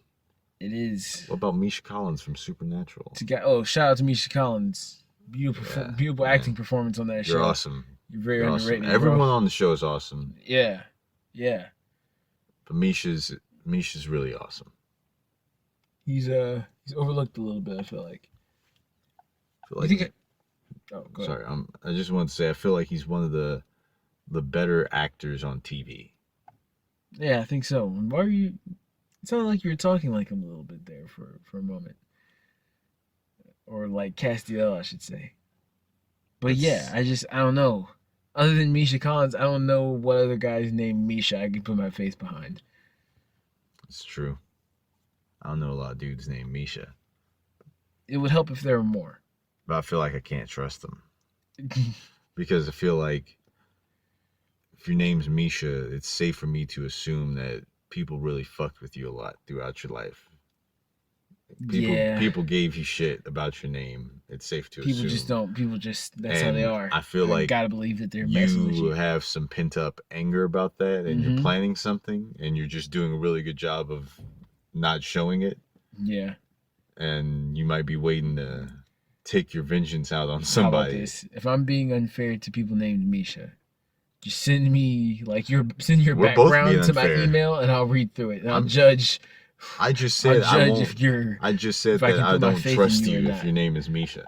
It is. What about Misha Collins from Supernatural? Shout out to Misha Collins. Beautiful acting performance on that show. You're awesome. You're very underrated. Awesome. Everyone on the show is awesome. Yeah. But Misha's really awesome. He's overlooked a little bit, I feel like. Go ahead. Sorry, I just want to say I feel like he's one of the better actors on TV. Yeah, I think so. Why are you? It sounded like you were talking like him a little bit there for a moment, or like Castiel, I should say. But yeah, I don't know. Other than Misha Collins, I don't know what other guys named Misha I could put my face behind. It's true. I don't know a lot of dudes named Misha. It would help if there were more. But I feel like I can't trust them. Because I feel like if your name's Misha, it's safe for me to assume that people really fucked with you a lot throughout your life. People gave you shit about your name. It's safe to assume. That's how they are. I feel like gotta believe that they're messing with you. You have some pent up anger about that, and you're planning something, and you're just doing a really good job of not showing it. Yeah. And you might be waiting to take your vengeance out on somebody. How about this? If I'm being unfair to people named Misha, just send me send your background to my email, and I'll read through it, and I'll judge. I just said I don't trust you if your name is Misha.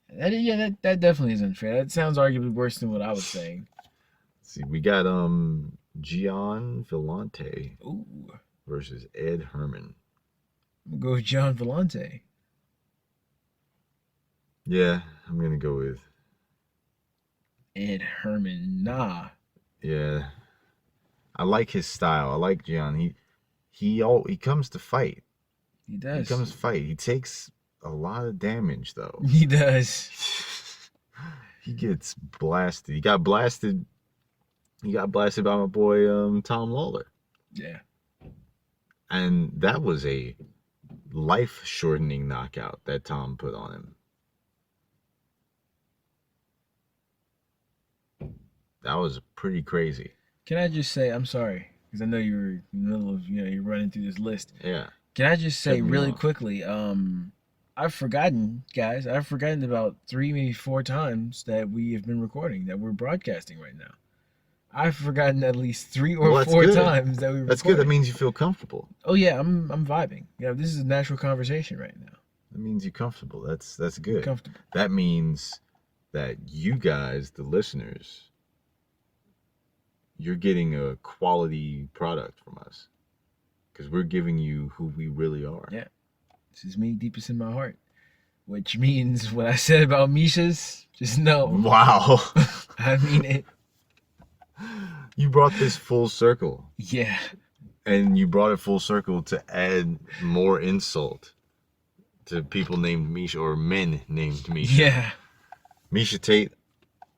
That definitely is unfair. That sounds arguably worse than what I was saying. Let's see, we got Gian Vellante versus Ed Herman. I'm gonna go with Gian Vellante. Yeah, I'm gonna go with Ed Herman. Nah. Yeah, I like his style. I like Gian. He comes to fight. He does. He comes to fight. He takes a lot of damage though. He does. He gets blasted. He got blasted by my boy Tom Lawler. Yeah. And that was a life-shortening knockout that Tom put on him. That was pretty crazy. Can I just say, I'm sorry, because I know you were in the middle of, you're running through this list. Yeah. Can I just say really quickly, I've forgotten about 3, maybe 4 times that we have been recording, that we're broadcasting right now. I've forgotten at least 3 or 4 times that we were That's good. That means you feel comfortable. Oh yeah, I'm vibing. Yeah, this is a natural conversation right now. That means you're comfortable. That's good. Comfortable. That means that you guys, the listeners, you're getting a quality product from us. Because we're giving you who we really are. Yeah. This is me deepest in my heart. Which means what I said about Misha's, just know. Wow. I mean it. You brought this full circle. Yeah. And you brought it full circle to add more insult to people named Misha, or men named Misha. Yeah. Misha Tate.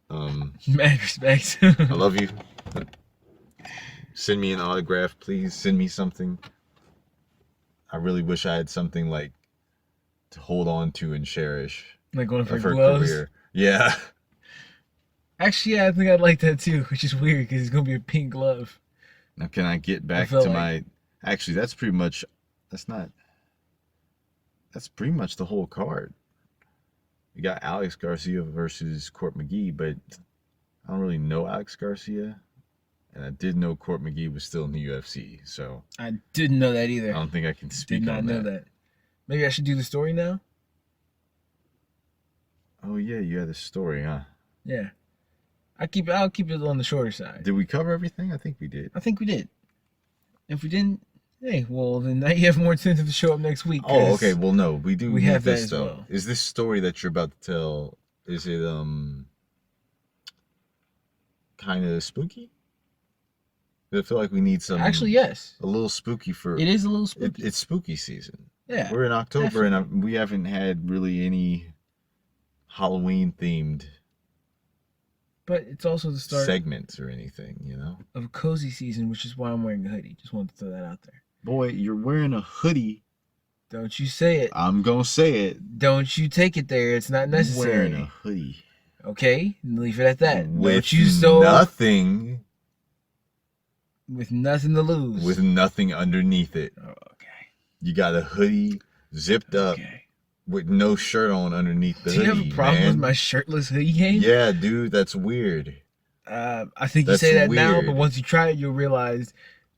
Mad respect. I love you. Send me an autograph, please. Send me something. I really wish I had something like to hold on to and cherish. Like one of her gloves? Career. Yeah. Actually, yeah, I think I'd like that too, which is weird because it's going to be a pink glove. Now, can I get back to my... Actually, that's pretty much... That's pretty much the whole card. We got Alex Garcia versus Court McGee, but I don't really know Alex Garcia. And I did know Court McGee was still in the UFC, so... I didn't know that either. I don't think I can speak on that. Did not know that. Maybe I should do the story now? Oh, yeah, you had a story, huh? Yeah. I'll keep it on the shorter side. Did we cover everything? I think we did. I think we did. If we didn't, hey, well, then now you have more incentive to show up next week. Oh, okay. Well, no, we have this, that as though. well. Is this story that you're about to tell, is it, kind of spooky? I feel like we need some... Actually, yes. A little spooky for... It is a little spooky. It's spooky season. Yeah. We're in October, definitely. And we haven't had really any Halloween-themed... But it's also the start... segments or anything, you know? Of cozy season, which is why I'm wearing a hoodie. Just wanted to throw that out there. Boy, you're wearing a hoodie. Don't you say it. I'm gonna say it. Don't you take it there. It's not necessary. I'm wearing a hoodie. Okay? Leave it at that. With nothing... With nothing to lose. With nothing underneath it. Oh, okay. You got a hoodie zipped up with no shirt on underneath the hoodie. Do you have a problem with my shirtless hoodie game? Yeah, dude, that's weird. I think you say that now, but once you try it, you'll realize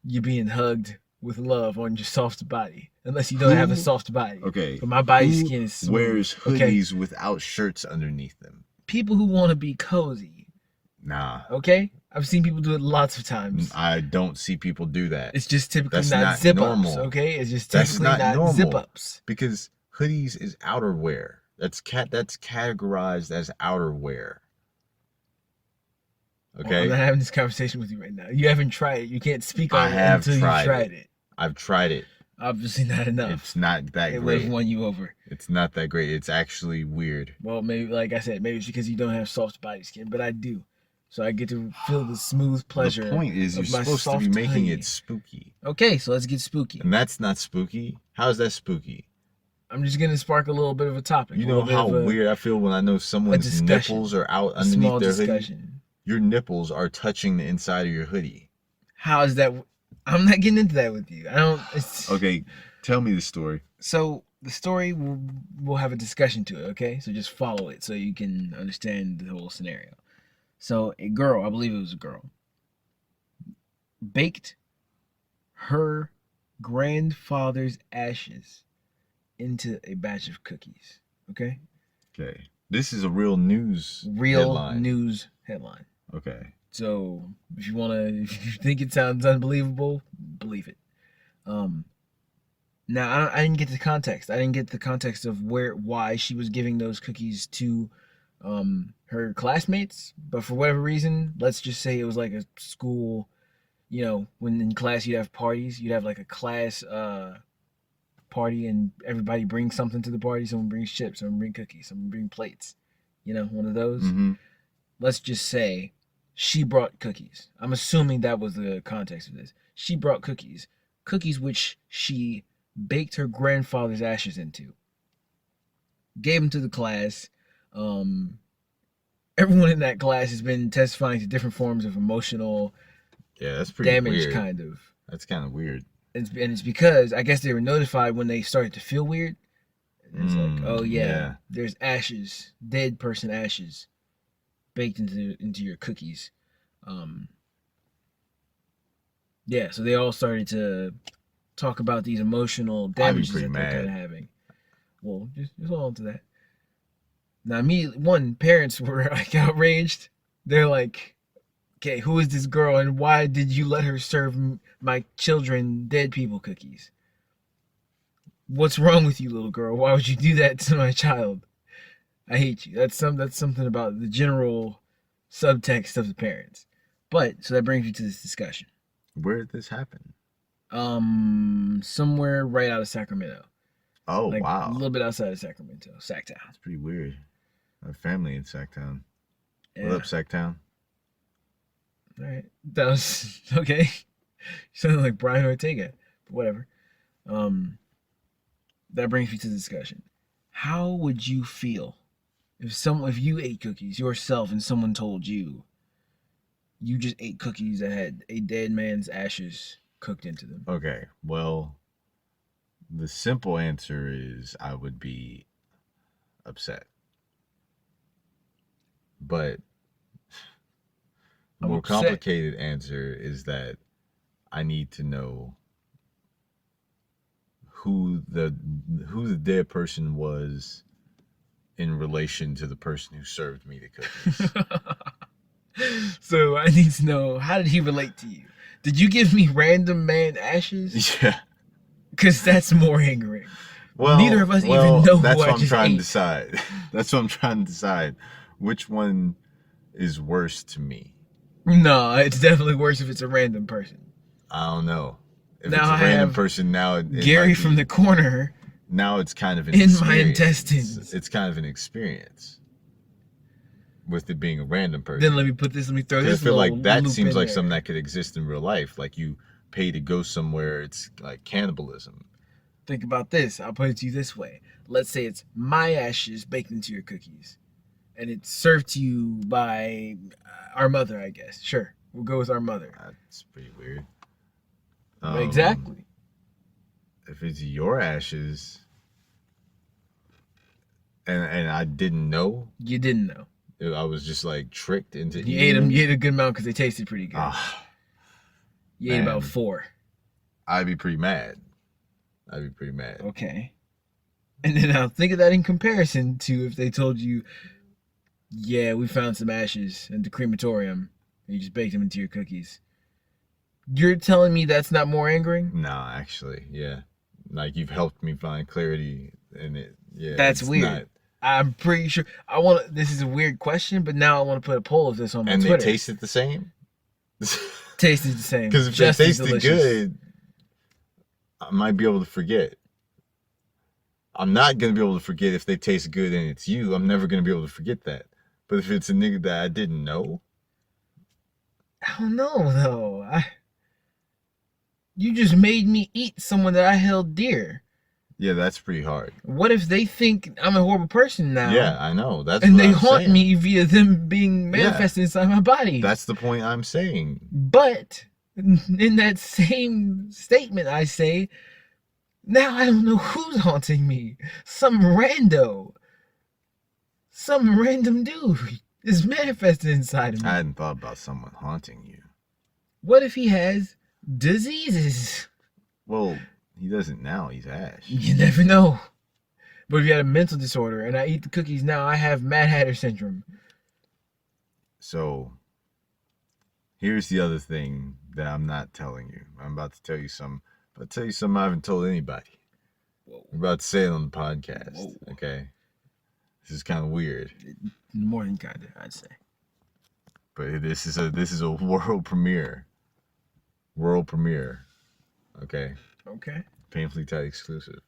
you're being hugged with love on your soft body. Unless you don't have a soft body. Okay. But my body skin is smooth. Wears hoodies without shirts underneath them. People who want to be cozy. Nah. Okay? I've seen people do it lots of times. I don't see people do that. It's just typically not zip-ups, okay? It's just typically not zip-ups. Because hoodies is outerwear. That's categorized as outerwear. Okay? Well, I'm not having this conversation with you right now. You haven't tried it. You can't speak on it until you've tried it. I've tried it. Obviously not enough. It's not that great. It would have won you over. It's not that great. It's actually weird. Well, maybe, like I said, maybe it's because you don't have soft body skin, but I do. So I get to feel the smooth pleasure. The point is, you're supposed to be making it spooky. Okay, so let's get spooky. And that's not spooky. How's that spooky? I'm just gonna spark a little bit of a topic. You know how weird I feel when I know someone's nipples are out underneath their hoodie? Your nipples are touching the inside of your hoodie. How is that? I'm not getting into that with you. I don't. Okay, tell me the story. So the story, we'll have a discussion to it, okay? So just follow it so you can understand the whole scenario. So a girl, I believe it was a girl, baked her grandfather's ashes into a batch of cookies, okay? Okay. This is a real news headline. Okay. So if you think it sounds unbelievable, believe it. Now I didn't get the context. I didn't get the context of why she was giving those cookies to her classmates. But for whatever reason, let's just say it was like a school. You know, when in class you'd have parties, you'd have like a class party, and everybody brings something to the party. Someone brings chips, someone brings cookies, someone brings plates. You know, one of those. Mm-hmm. Let's just say she brought cookies. I'm assuming that was the context of this. She brought cookies which she baked her grandfather's ashes into. Gave them to the class. Everyone in that class has been testifying to different forms of emotional that's pretty damage, weird. kind of. That's kind of weird. And it's because I guess they were notified when they started to feel weird. It's like, oh yeah, there's ashes, dead person ashes, baked into your cookies. Yeah, so they all started to talk about these emotional damages that they're kind of having. Well, just hold on to that. Now, immediately, parents were like outraged. They're like, okay, who is this girl and why did you let her serve my children dead people cookies? What's wrong with you, little girl? Why would you do that to my child? I hate you. That's something about the general subtext of the parents. But so that brings me to this discussion. Where did this happen? Somewhere right out of Sacramento. Oh, like, wow. A little bit outside of Sacramento, Sacktown. That's pretty weird. I have family in Sacktown. Yeah. What up, Sacktown? All right, that was okay. You sounded like Brian Ortega, but whatever. That brings me to the discussion. How would you feel if you ate cookies yourself and someone told you just ate cookies that had a dead man's ashes cooked into them? Okay, well, the simple answer is I would be upset. But the more complicated answer is that I need to know who the dead person was in relation to the person who served me the cookies. So I need to know, how did he relate to you? Did you give me random man ashes? Yeah. Because that's more angering. Well, neither of us even know that's who what I I'm just trying ate. to decide. That's what I'm trying to decide. Which one is worse to me? No, it's definitely worse if it's a random person. I don't know. If now it's a random person, now Gary from the corner. Now it's kind of an in my intestines. It's kind of an experience with it being a random person. Then let me throw this. I feel like that seems like something that could exist in real life. Like you pay to go somewhere. It's like cannibalism. Think about this. I'll put it to you this way. Let's say it's my ashes baked into your cookies, and it's served to you by our mother, I guess. Sure, we'll go with our mother. That's pretty weird. Exactly. If it's your ashes, and I didn't know. You didn't know. I was just like tricked into eating. You ate them. You ate a good amount because they tasted pretty good. You ate about 4. I'd be pretty mad. Okay. And then I'll think of that in comparison to if they told you, yeah, we found some ashes in the crematorium and you just baked them into your cookies. You're telling me that's not more angering? No, actually, yeah. Like you've helped me find clarity in it. Yeah. That's weird. I'm pretty sure this is a weird question, but now I want to put a poll of this on my Twitter. And they tasted the same? Tasted the same. Because if they tasted good, I might be able to forget. I'm not going to be able to forget if they taste good and it's you. I'm never going to be able to forget that. But if it's a nigga that I didn't know. I don't know, though. You just made me eat someone that I held dear. Yeah, that's pretty hard. What if they think I'm a horrible person now? Yeah, I know. That's and what they I'm haunt saying. me via them being manifested inside my body. That's the point I'm saying. But in that same statement, I say, now I don't know who's haunting me. Some random dude is manifested inside of me. I hadn't thought about someone haunting you. What if he has diseases? Well, he doesn't now. He's Ash. You never know. But if you had a mental disorder and I eat the cookies now, I have Mad Hatter syndrome. So, here's the other thing that I'm not telling you. I'm about to tell you something. I'll tell you something I haven't told anybody. Whoa. I'm about to say it on the podcast. Whoa. Okay? This is kind of weird. More than kind of, I'd say. But this is a world premiere. World premiere. Okay? Okay. Painfully Tight exclusive.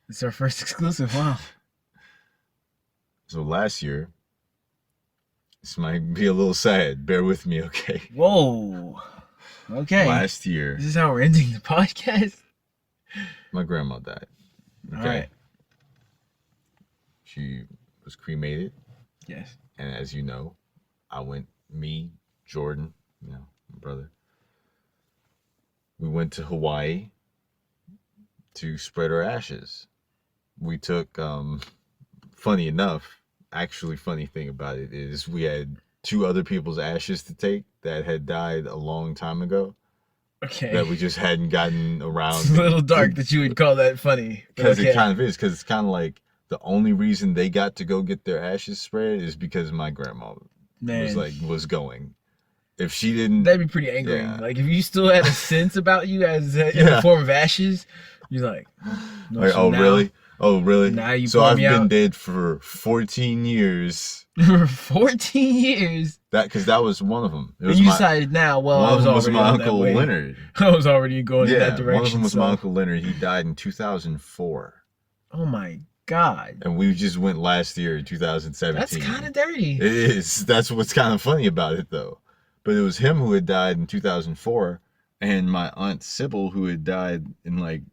It's our first exclusive. Wow. So last year, this might be a little sad. Bear with me, okay? Whoa. Okay. Last year. This is how we're ending the podcast? My grandma died. Okay. All right. She was cremated. Yes. And as you know, me, Jordan, my brother, we went to Hawaii to spread our ashes. We took, funny enough, funny thing about it is we had 2 other people's ashes to take that had died a long time ago. Okay. That we just hadn't gotten around. It's a little dark that you would call that funny. Because it kind of is. Because it's kind of like the only reason they got to go get their ashes spread is because my grandma was going. If she didn't, that'd be pretty angering. Yeah. Like if you still had a sense about you as in the form of ashes, you're like, no, like, oh now, really? Oh really? Now you so I've been dead for 14 years. 14 years. Because that was one of them. It was and you decided now. Well, one I was of them was already my on uncle that way. Leonard. I was already going in that direction. One of them was my uncle Leonard. He died in 2004. Oh my God. And we just went last year in 2017. That's kind of dirty. It is. That's what's kind of funny about it, though. But it was him who had died in 2004, and my aunt Sybil who had died in like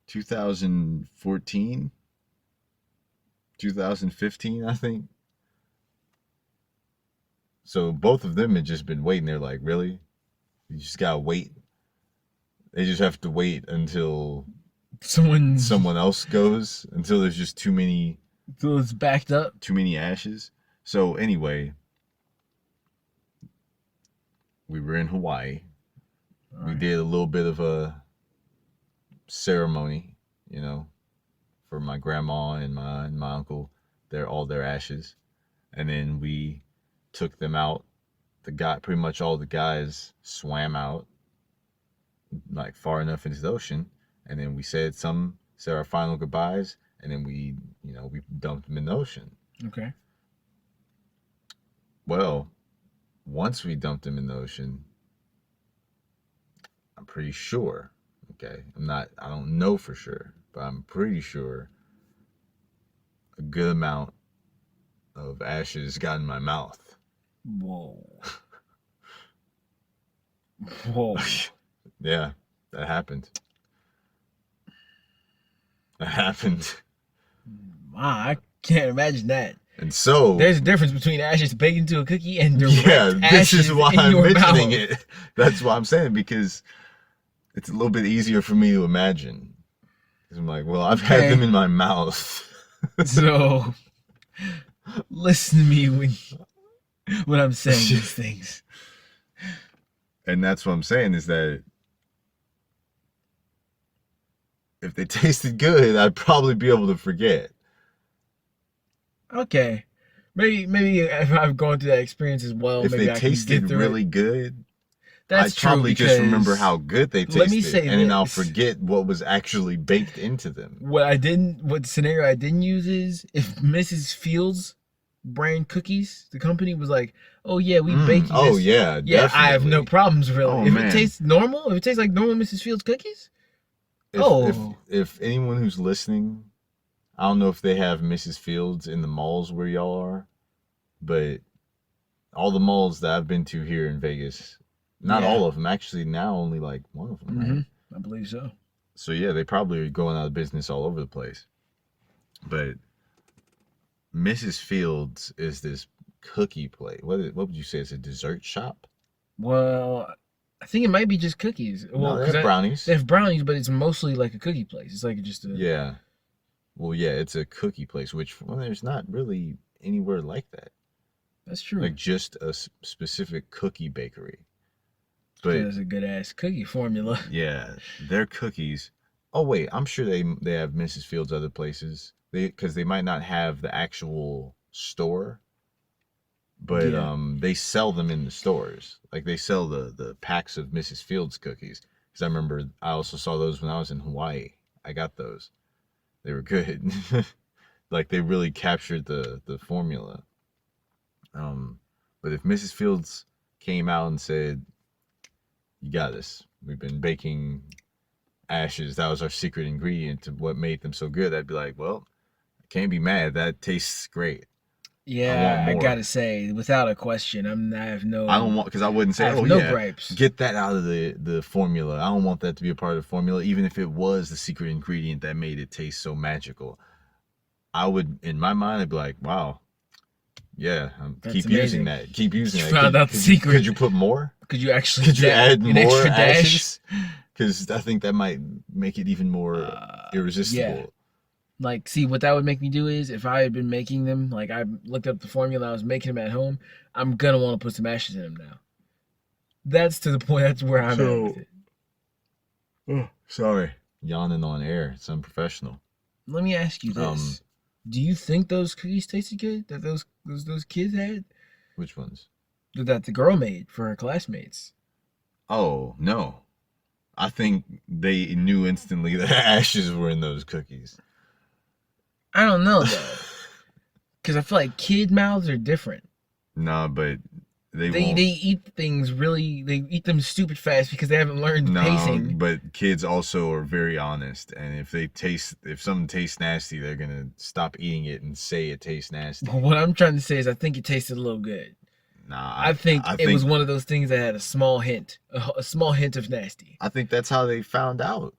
2014, 2015, I think. So both of them had just been waiting. They're like, really? You just gotta wait. They just have to wait until someone else goes, until there's just too many. Until it's backed up. Too many ashes. So anyway, we were in Hawaii. All we did a little bit of a ceremony, for my grandma and my uncle. All their ashes, and then we took them out. Pretty much all the guys swam out, like far enough into the ocean, and then we said our final goodbyes, and then we dumped them in the ocean. Okay. Well, once we dumped them in the ocean, I'm pretty sure, okay, I don't know for sure, but I'm pretty sure a good amount of ashes got in my mouth. Whoa. Whoa. Yeah, that happened. That happened. Wow, I can't imagine that. And so there's a difference between ashes baked into a cookie and direct this is why I'm mentioning mouth. it. That's why I'm saying, because it's a little bit easier for me to imagine. Because I'm like, well, I've had them in my mouth. So listen to me when I'm saying these things. And that's what I'm saying, is that if they tasted good, I'd probably be able to forget. Okay. Maybe if I've gone through that experience as well, if maybe they I tasted can get really good, that's I'd probably true, just remember how good they tasted. Let me say and then I'll forget what was actually baked into them. What scenario I didn't use is if Mrs. Fields brand cookies, the company was like, oh yeah, we bake you this. Oh yeah, definitely. I have no problems really. Oh, if it tastes normal, if it tastes like normal Mrs. Fields cookies, if anyone who's listening, I don't know if they have Mrs. Fields in the malls where y'all are, but all the malls that I've been to here in Vegas, not all of them, actually now only like one of them, right? I believe so. So yeah, they probably are going out of business all over the place. But Mrs. Fields is this cookie place. What would you say? It's a dessert shop? Well, I think it might be just cookies. Well, No, they have brownies. They have brownies, but it's mostly like a cookie place. It's like just a... Yeah. Well, yeah, it's a cookie place, which there's not really anywhere like that. That's true. Like just a specific cookie bakery. But it's a good ass cookie formula. Yeah, their cookies. Oh wait, I'm sure they have Mrs. Fields other places. Because they might not have the actual store, but they sell them in the stores. Like they sell the packs of Mrs. Fields cookies. Because I remember I also saw those when I was in Hawaii. I got those. They were good. Like they really captured the formula. But if Mrs. Fields came out and said, "You got this. We've been baking ashes. That was our secret ingredient to what made them so good," I'd be like, "Well, I can't be mad. That tastes great." Yeah, I gotta say, without a question, I have no. I don't want, because I wouldn't say, no gripes. Get that out of the formula. I don't want that to be a part of the formula, even if it was the secret ingredient that made it taste so magical. I would, in my mind, I'd be like, wow, yeah, keep using that. Keep using that. Found out the secret. Could you put more? Could you actually? Could you add more extra ashes? Because I think that might make it even more irresistible. Yeah. Like, see, what that would make me do is, if I had been making them, like I looked up the formula, I was making them at home, I'm gonna want to put some ashes in them now. That's to the point. That's where I'm at with it. Oh, sorry, yawning on air. It's unprofessional. Let me ask you this: do you think those cookies tasted good? That those kids had? Which ones? That the girl made for her classmates. Oh no, I think they knew instantly that ashes were in those cookies. I don't know though, because I feel like kid mouths are different. Nah, but they eat things really. They eat them stupid fast because they haven't learned pacing. But kids also are very honest, and if something tastes nasty, they're gonna stop eating it and say it tastes nasty. But what I'm trying to say is, I think it tasted a little good. Nah, I think it was one of those things that had a small hint of nasty. I think that's how they found out.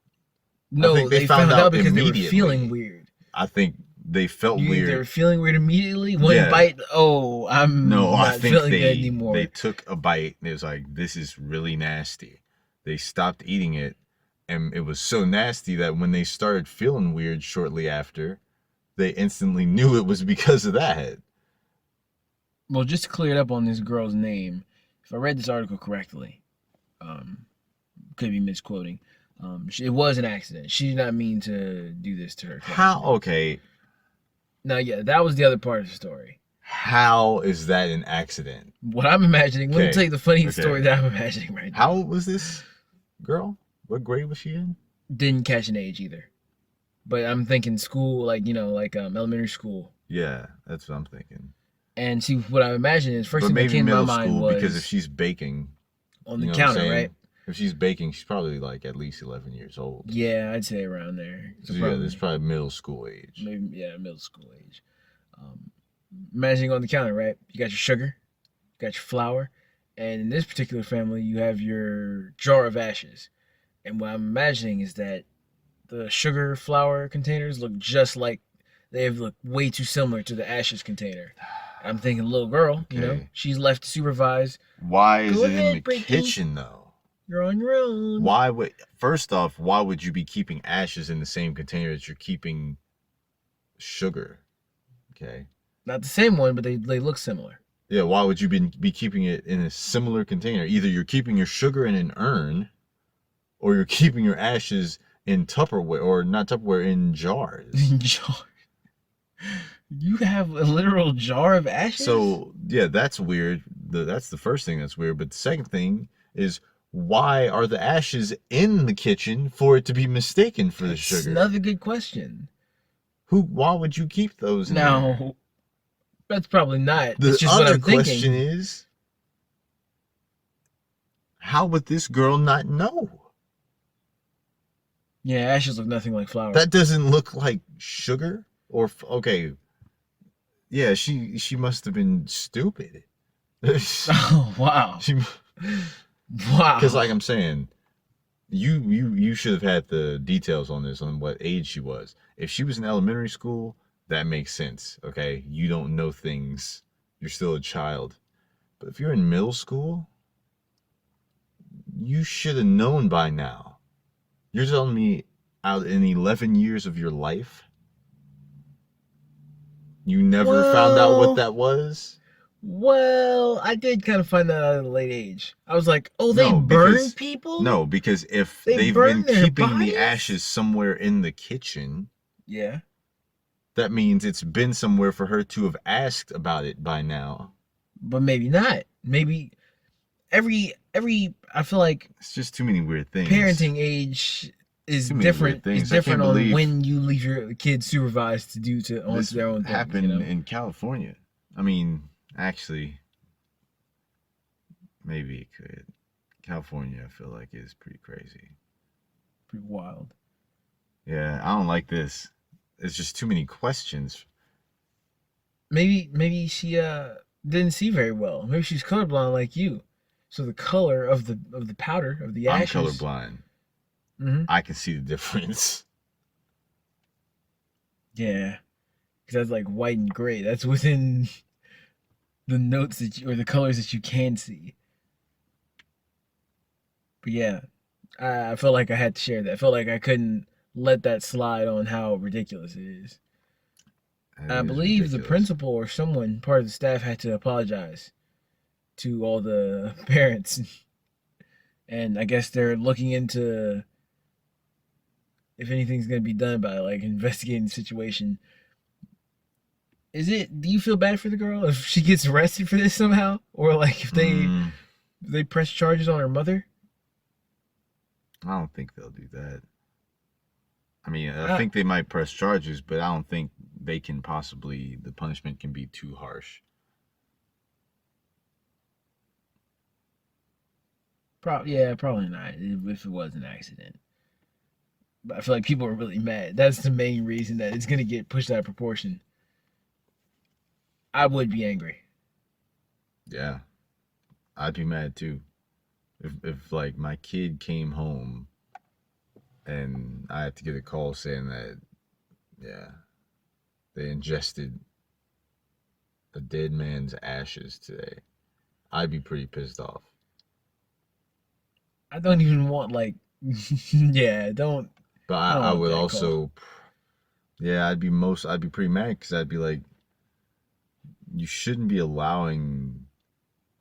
No, they found out because they were feeling weird. I think they felt weird. They were feeling weird immediately. One bite, I'm not feeling good anymore. They took a bite and it was like, this is really nasty. They stopped eating it, and it was so nasty that when they started feeling weird shortly after, they instantly knew it was because of that. Well, just to clear it up on this girl's name, if I read this article correctly, could be misquoting. It was an accident. She did not mean to do this to her. How? Okay. Now, yeah, that was the other part of the story. How is that an accident? What I'm imagining, let me tell you the funniest story that I'm imagining right now. How old was this girl? What grade was she in? Didn't catch an age either. But I'm thinking school, like elementary school. Yeah, that's what I'm thinking. And see, what I imagine is, first thing that came to my mind was... because if she's baking... On the counter, right? If she's baking, she's probably like at least 11 years old. Yeah, I'd say around there. So yeah, it's probably middle school age. Maybe, yeah, middle school age. Imagining on the counter, right? You got your sugar, you got your flour, and in this particular family, you have your jar of ashes. And what I'm imagining is that the sugar flour containers look just like, they look way too similar to the ashes container. I'm thinking, little girl, she's left to supervise. Why is it in the kitchen though? You're on your own. First off, why would you be keeping ashes in the same container that you're keeping sugar? Okay. Not the same one, but they look similar. Yeah, why would you be keeping it in a similar container? Either you're keeping your sugar in an urn, or you're keeping your ashes in Tupperware, or not Tupperware, in jars. In jars. You have a literal jar of ashes? So, yeah, that's weird. That's the first thing that's weird. But the second thing is, why are the ashes in the kitchen for it to be mistaken for the sugar? Another good question. Why would you keep those in there? That's probably not. The it's just other what I'm question thinking. is, how would this girl not know? Yeah, ashes look nothing like flour. That doesn't look like sugar. Okay. Yeah, she must have been stupid. Oh, wow. Wow. Because like I'm saying, You should have had the details on this, on what age she was. If she was in elementary school, that makes sense. Okay, you don't know things. You're still a child. But if you're in middle school, you should have known by now. You're telling me out in 11 years of your life, you never found out what that was? Well, I did kind of find that out at a late age. I was like, oh, they burn people? No, because if they've been keeping the ashes somewhere in the kitchen, yeah, that means it's been somewhere for her to have asked about it by now. But maybe not. Maybe every I feel like it's just too many weird things. Parenting age is different. It's different on when you leave your kids supervised to do on their own things. Happened in California. I mean, actually, maybe it could. California, I feel like, is pretty crazy. Pretty wild. Yeah, I don't like this. It's just too many questions. Maybe she didn't see very well. Maybe she's colorblind like you. So the color of the powder of the ashes. I'm colorblind. Mm-hmm. I can see the difference. Yeah, because that's like white and gray. That's within the notes or the colors that you can see. But yeah, I felt like I had to share that. I felt like I couldn't let that slide on how ridiculous it is. I believe ridiculous. The principal or someone, part of the staff, had to apologize to all the parents. And I guess they're looking into if anything's going to be done about it, like investigating the situation. Do you feel bad for the girl if she gets arrested for this somehow? Or like if they press charges on her mother? I don't think they'll do that. I mean, I think they might press charges, but I don't think they can the punishment can be too harsh. Probably not, if it was an accident. But I feel like people are really mad. That's the main reason that it's going to get pushed out of proportion. I would be angry. Yeah. I'd be mad too. If like my kid came home and I had to get a call saying that, yeah, they ingested a dead man's ashes today, I'd be pretty pissed off. I don't even want yeah, don't. But I would also, yeah, I'd be pretty mad because I'd be like, you shouldn't be allowing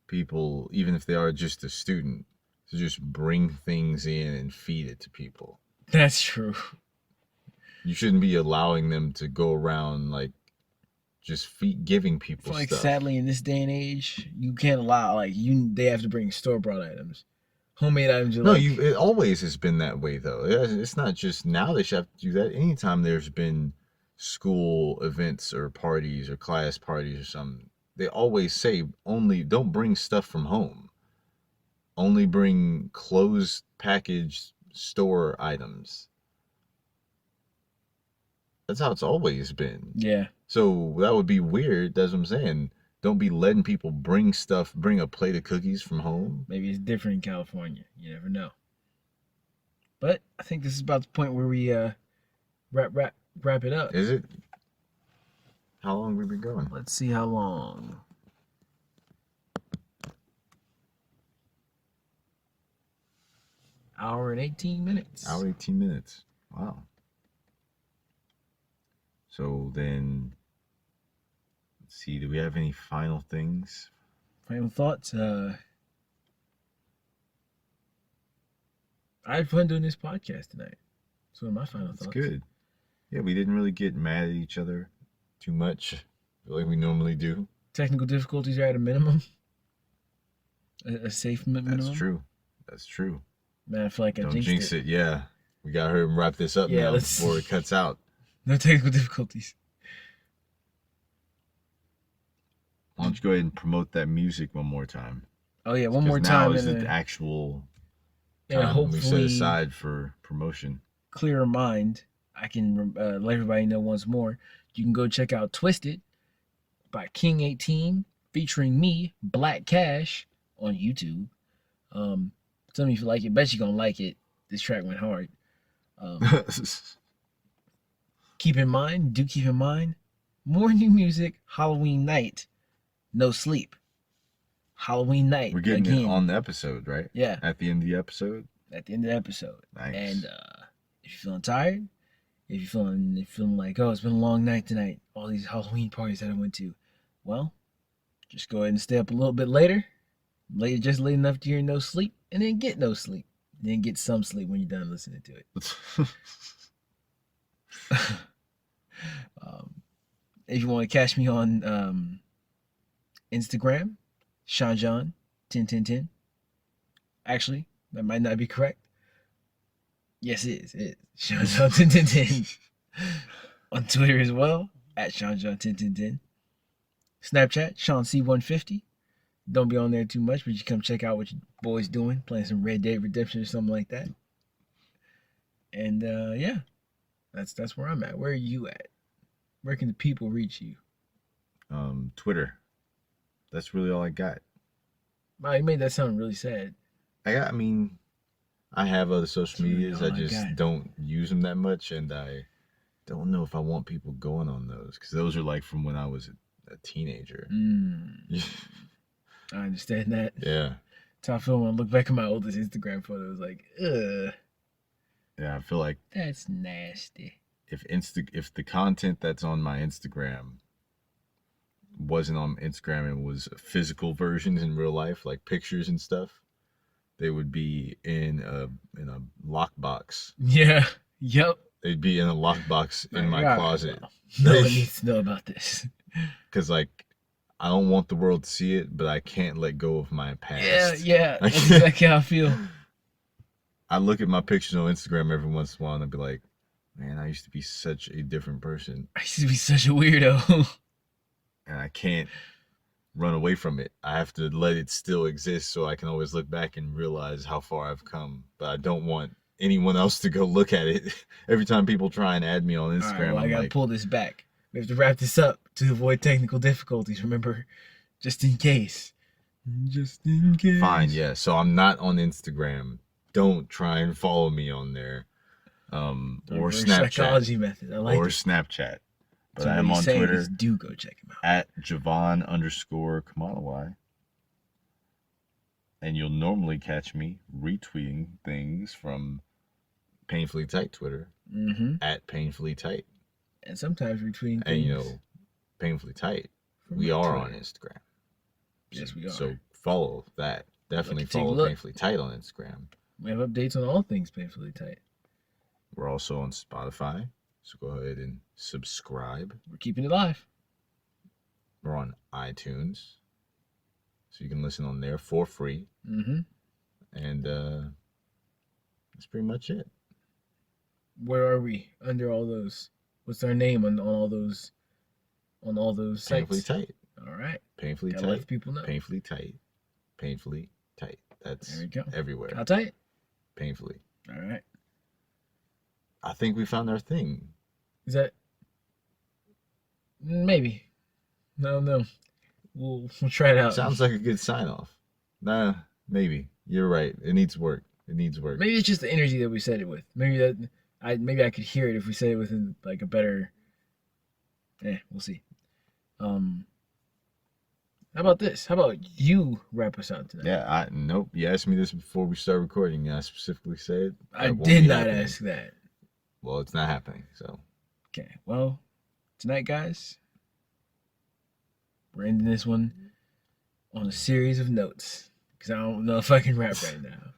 people, even if they are just a student, to just bring things in and feed it to people. That's true. You shouldn't be allowing them to go around just giving people stuff. Sadly, in this day and age, you can't allow they have to bring store-bought items. Homemade items. It always has been that way though. It's not just now they should have to do that. Anytime there's been school events or parties or class parties or something, they always say don't bring stuff from home. Only bring closed packaged store items. That's how it's always been. Yeah. So that would be weird. That's what I'm saying. Don't be letting people bring a plate of cookies from home. Maybe it's different in California. You never know. But I think this is about the point where we wrap it up. Is it? How long have we been going? Let's see how long. Hour and 18 minutes. Hour 18 minutes. Wow. So then, let's see, do we have any final things? Final thoughts? I had fun doing this podcast tonight. It's one of my final thoughts. That's good. Yeah, we didn't really get mad at each other too much like we normally do. Technical difficulties are at a minimum. A safe minimum. That's true. Man, I feel like I Don't jinx it. Yeah. We got to hurry and wrap this up now before it cuts out. No technical difficulties. Why don't you go ahead and promote that music one more time? Oh, yeah, one more time. Now is the actual time we set aside for promotion. Clearer mind. I can let everybody know once more. You can go check out Twsited by King XVIII featuring me, Blacc Ca, on YouTube. Tell me if you like it. Bet you're going to like it. This track went hard. Keep in mind, more new music, Halloween night, no sleep. Halloween night. We're getting it on the episode, right? Yeah. At the end of the episode? At the end of the episode. Nice. And if you're feeling tired, if you're feeling like, oh, it's been a long night tonight, all these Halloween parties that I went to, well, just go ahead and stay up a little bit later, just late enough to hear no sleep, and then get no sleep. Then get some sleep when you're done listening to it. If you want to catch me on Instagram, Shawn 10. Actually, that might not be correct. Yes, it is. It is. Shawn 10. On Twitter as well, at Shawn 10. Snapchat, Shawn C150. Don't be on there too much, but you come check out what your boy's doing, playing some Red Dead Redemption or something like that. And yeah, that's where I'm at. Where are you at? Where can the people reach you? Twitter. That's really all I got. Wow, you made that sound really sad. I have other social medias. I just don't use them that much, and I don't know if I want people going on those, because those are like from when I was a teenager. I understand that. Yeah. That's how I feel when I look back at my oldest Instagram photos. Like, ugh. Yeah, I feel like that's nasty. If the content that's on my Instagram wasn't on Instagram and was physical versions in real life, like pictures and stuff, they would be in a lockbox. Yeah. Yep. They'd be in a lockbox in my closet. No one needs to know about this. Because like, I don't want the world to see it, but I can't let go of my past. Yeah. That's exactly how I feel. I look at my pictures on Instagram every once in a while and I'll be like, man, I used to be such a different person. I used to be such a weirdo. And I can't run away from it. I have to let it still exist so I can always look back and realize how far I've come. But I don't want anyone else to go look at it. Every time people try and add me on Instagram, right, well, I gotta pull this back. We have to wrap this up to avoid technical difficulties. Remember, just in case. Just in case. Fine, yeah. So I'm not on Instagram. Don't try and follow me on there. Or Snapchat. Psychology method. I like or it. Snapchat. But so I am on Twitter. Do go check him out. At Javon_Kamanawai. And you'll normally catch me retweeting things from Painfully Tight Twitter. At Painfully Tight. And sometimes retweeting things. And you know, Painfully Tight. We are on Instagram. Yes, we are. So follow that. Definitely follow Painfully Tight on Instagram. We have updates on all things Painfully Tight. We're also on Spotify. So go ahead and subscribe. We're keeping it live. We're on iTunes. So you can listen on there for free. And that's pretty much it. Where are we under all those? What's our name on all those sites? Painfully Tight. All right. Painfully Gotta Tight. let people know. Painfully Tight. Painfully Tight. That's there we go. Everywhere. How tight? Painfully. All right. I think we found our thing. Is that maybe? No. We'll try it out. Sounds like a good sign off. Nah, maybe. You're right. It needs work. Maybe it's just the energy that we said it with. Maybe I could hear it if we said it with like a better. We'll see. How about this? How about you wrap us out tonight? Yeah, nope. You asked me this before we started recording, and I specifically said I did not ask that. Well, it's not happening, so. Okay, well, tonight, guys, we're ending this one on a series of notes, because I don't know if I can rap right now.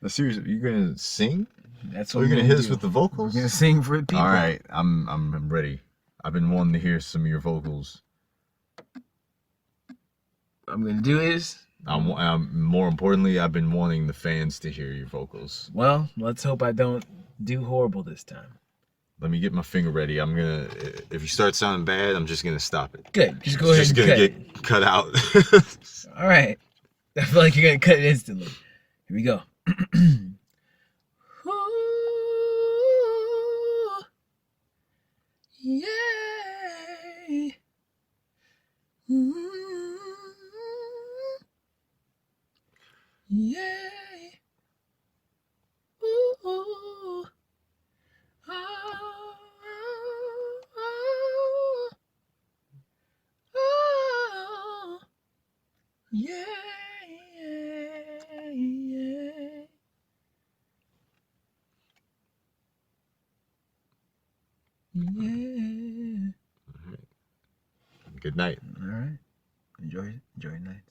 A series of, you're going to sing? That's what you're going to hit us with the vocals? We're going to sing for the people. All right, I'm ready. I've been wanting to hear some of your vocals. What I'm going to do is... more importantly, I've been wanting the fans to hear your vocals. Well, let's hope I don't do horrible this time. Let me get my finger ready. If you start sounding bad, I'm just going to stop it. Good. Just go ahead and cut it. Get cut out. All right. I feel like you're going to cut it instantly. Here we go. Ooh, yay. Yay. Ooh. Yeah, yeah, yeah. Yeah. All right. Good night. All right. Enjoy your night.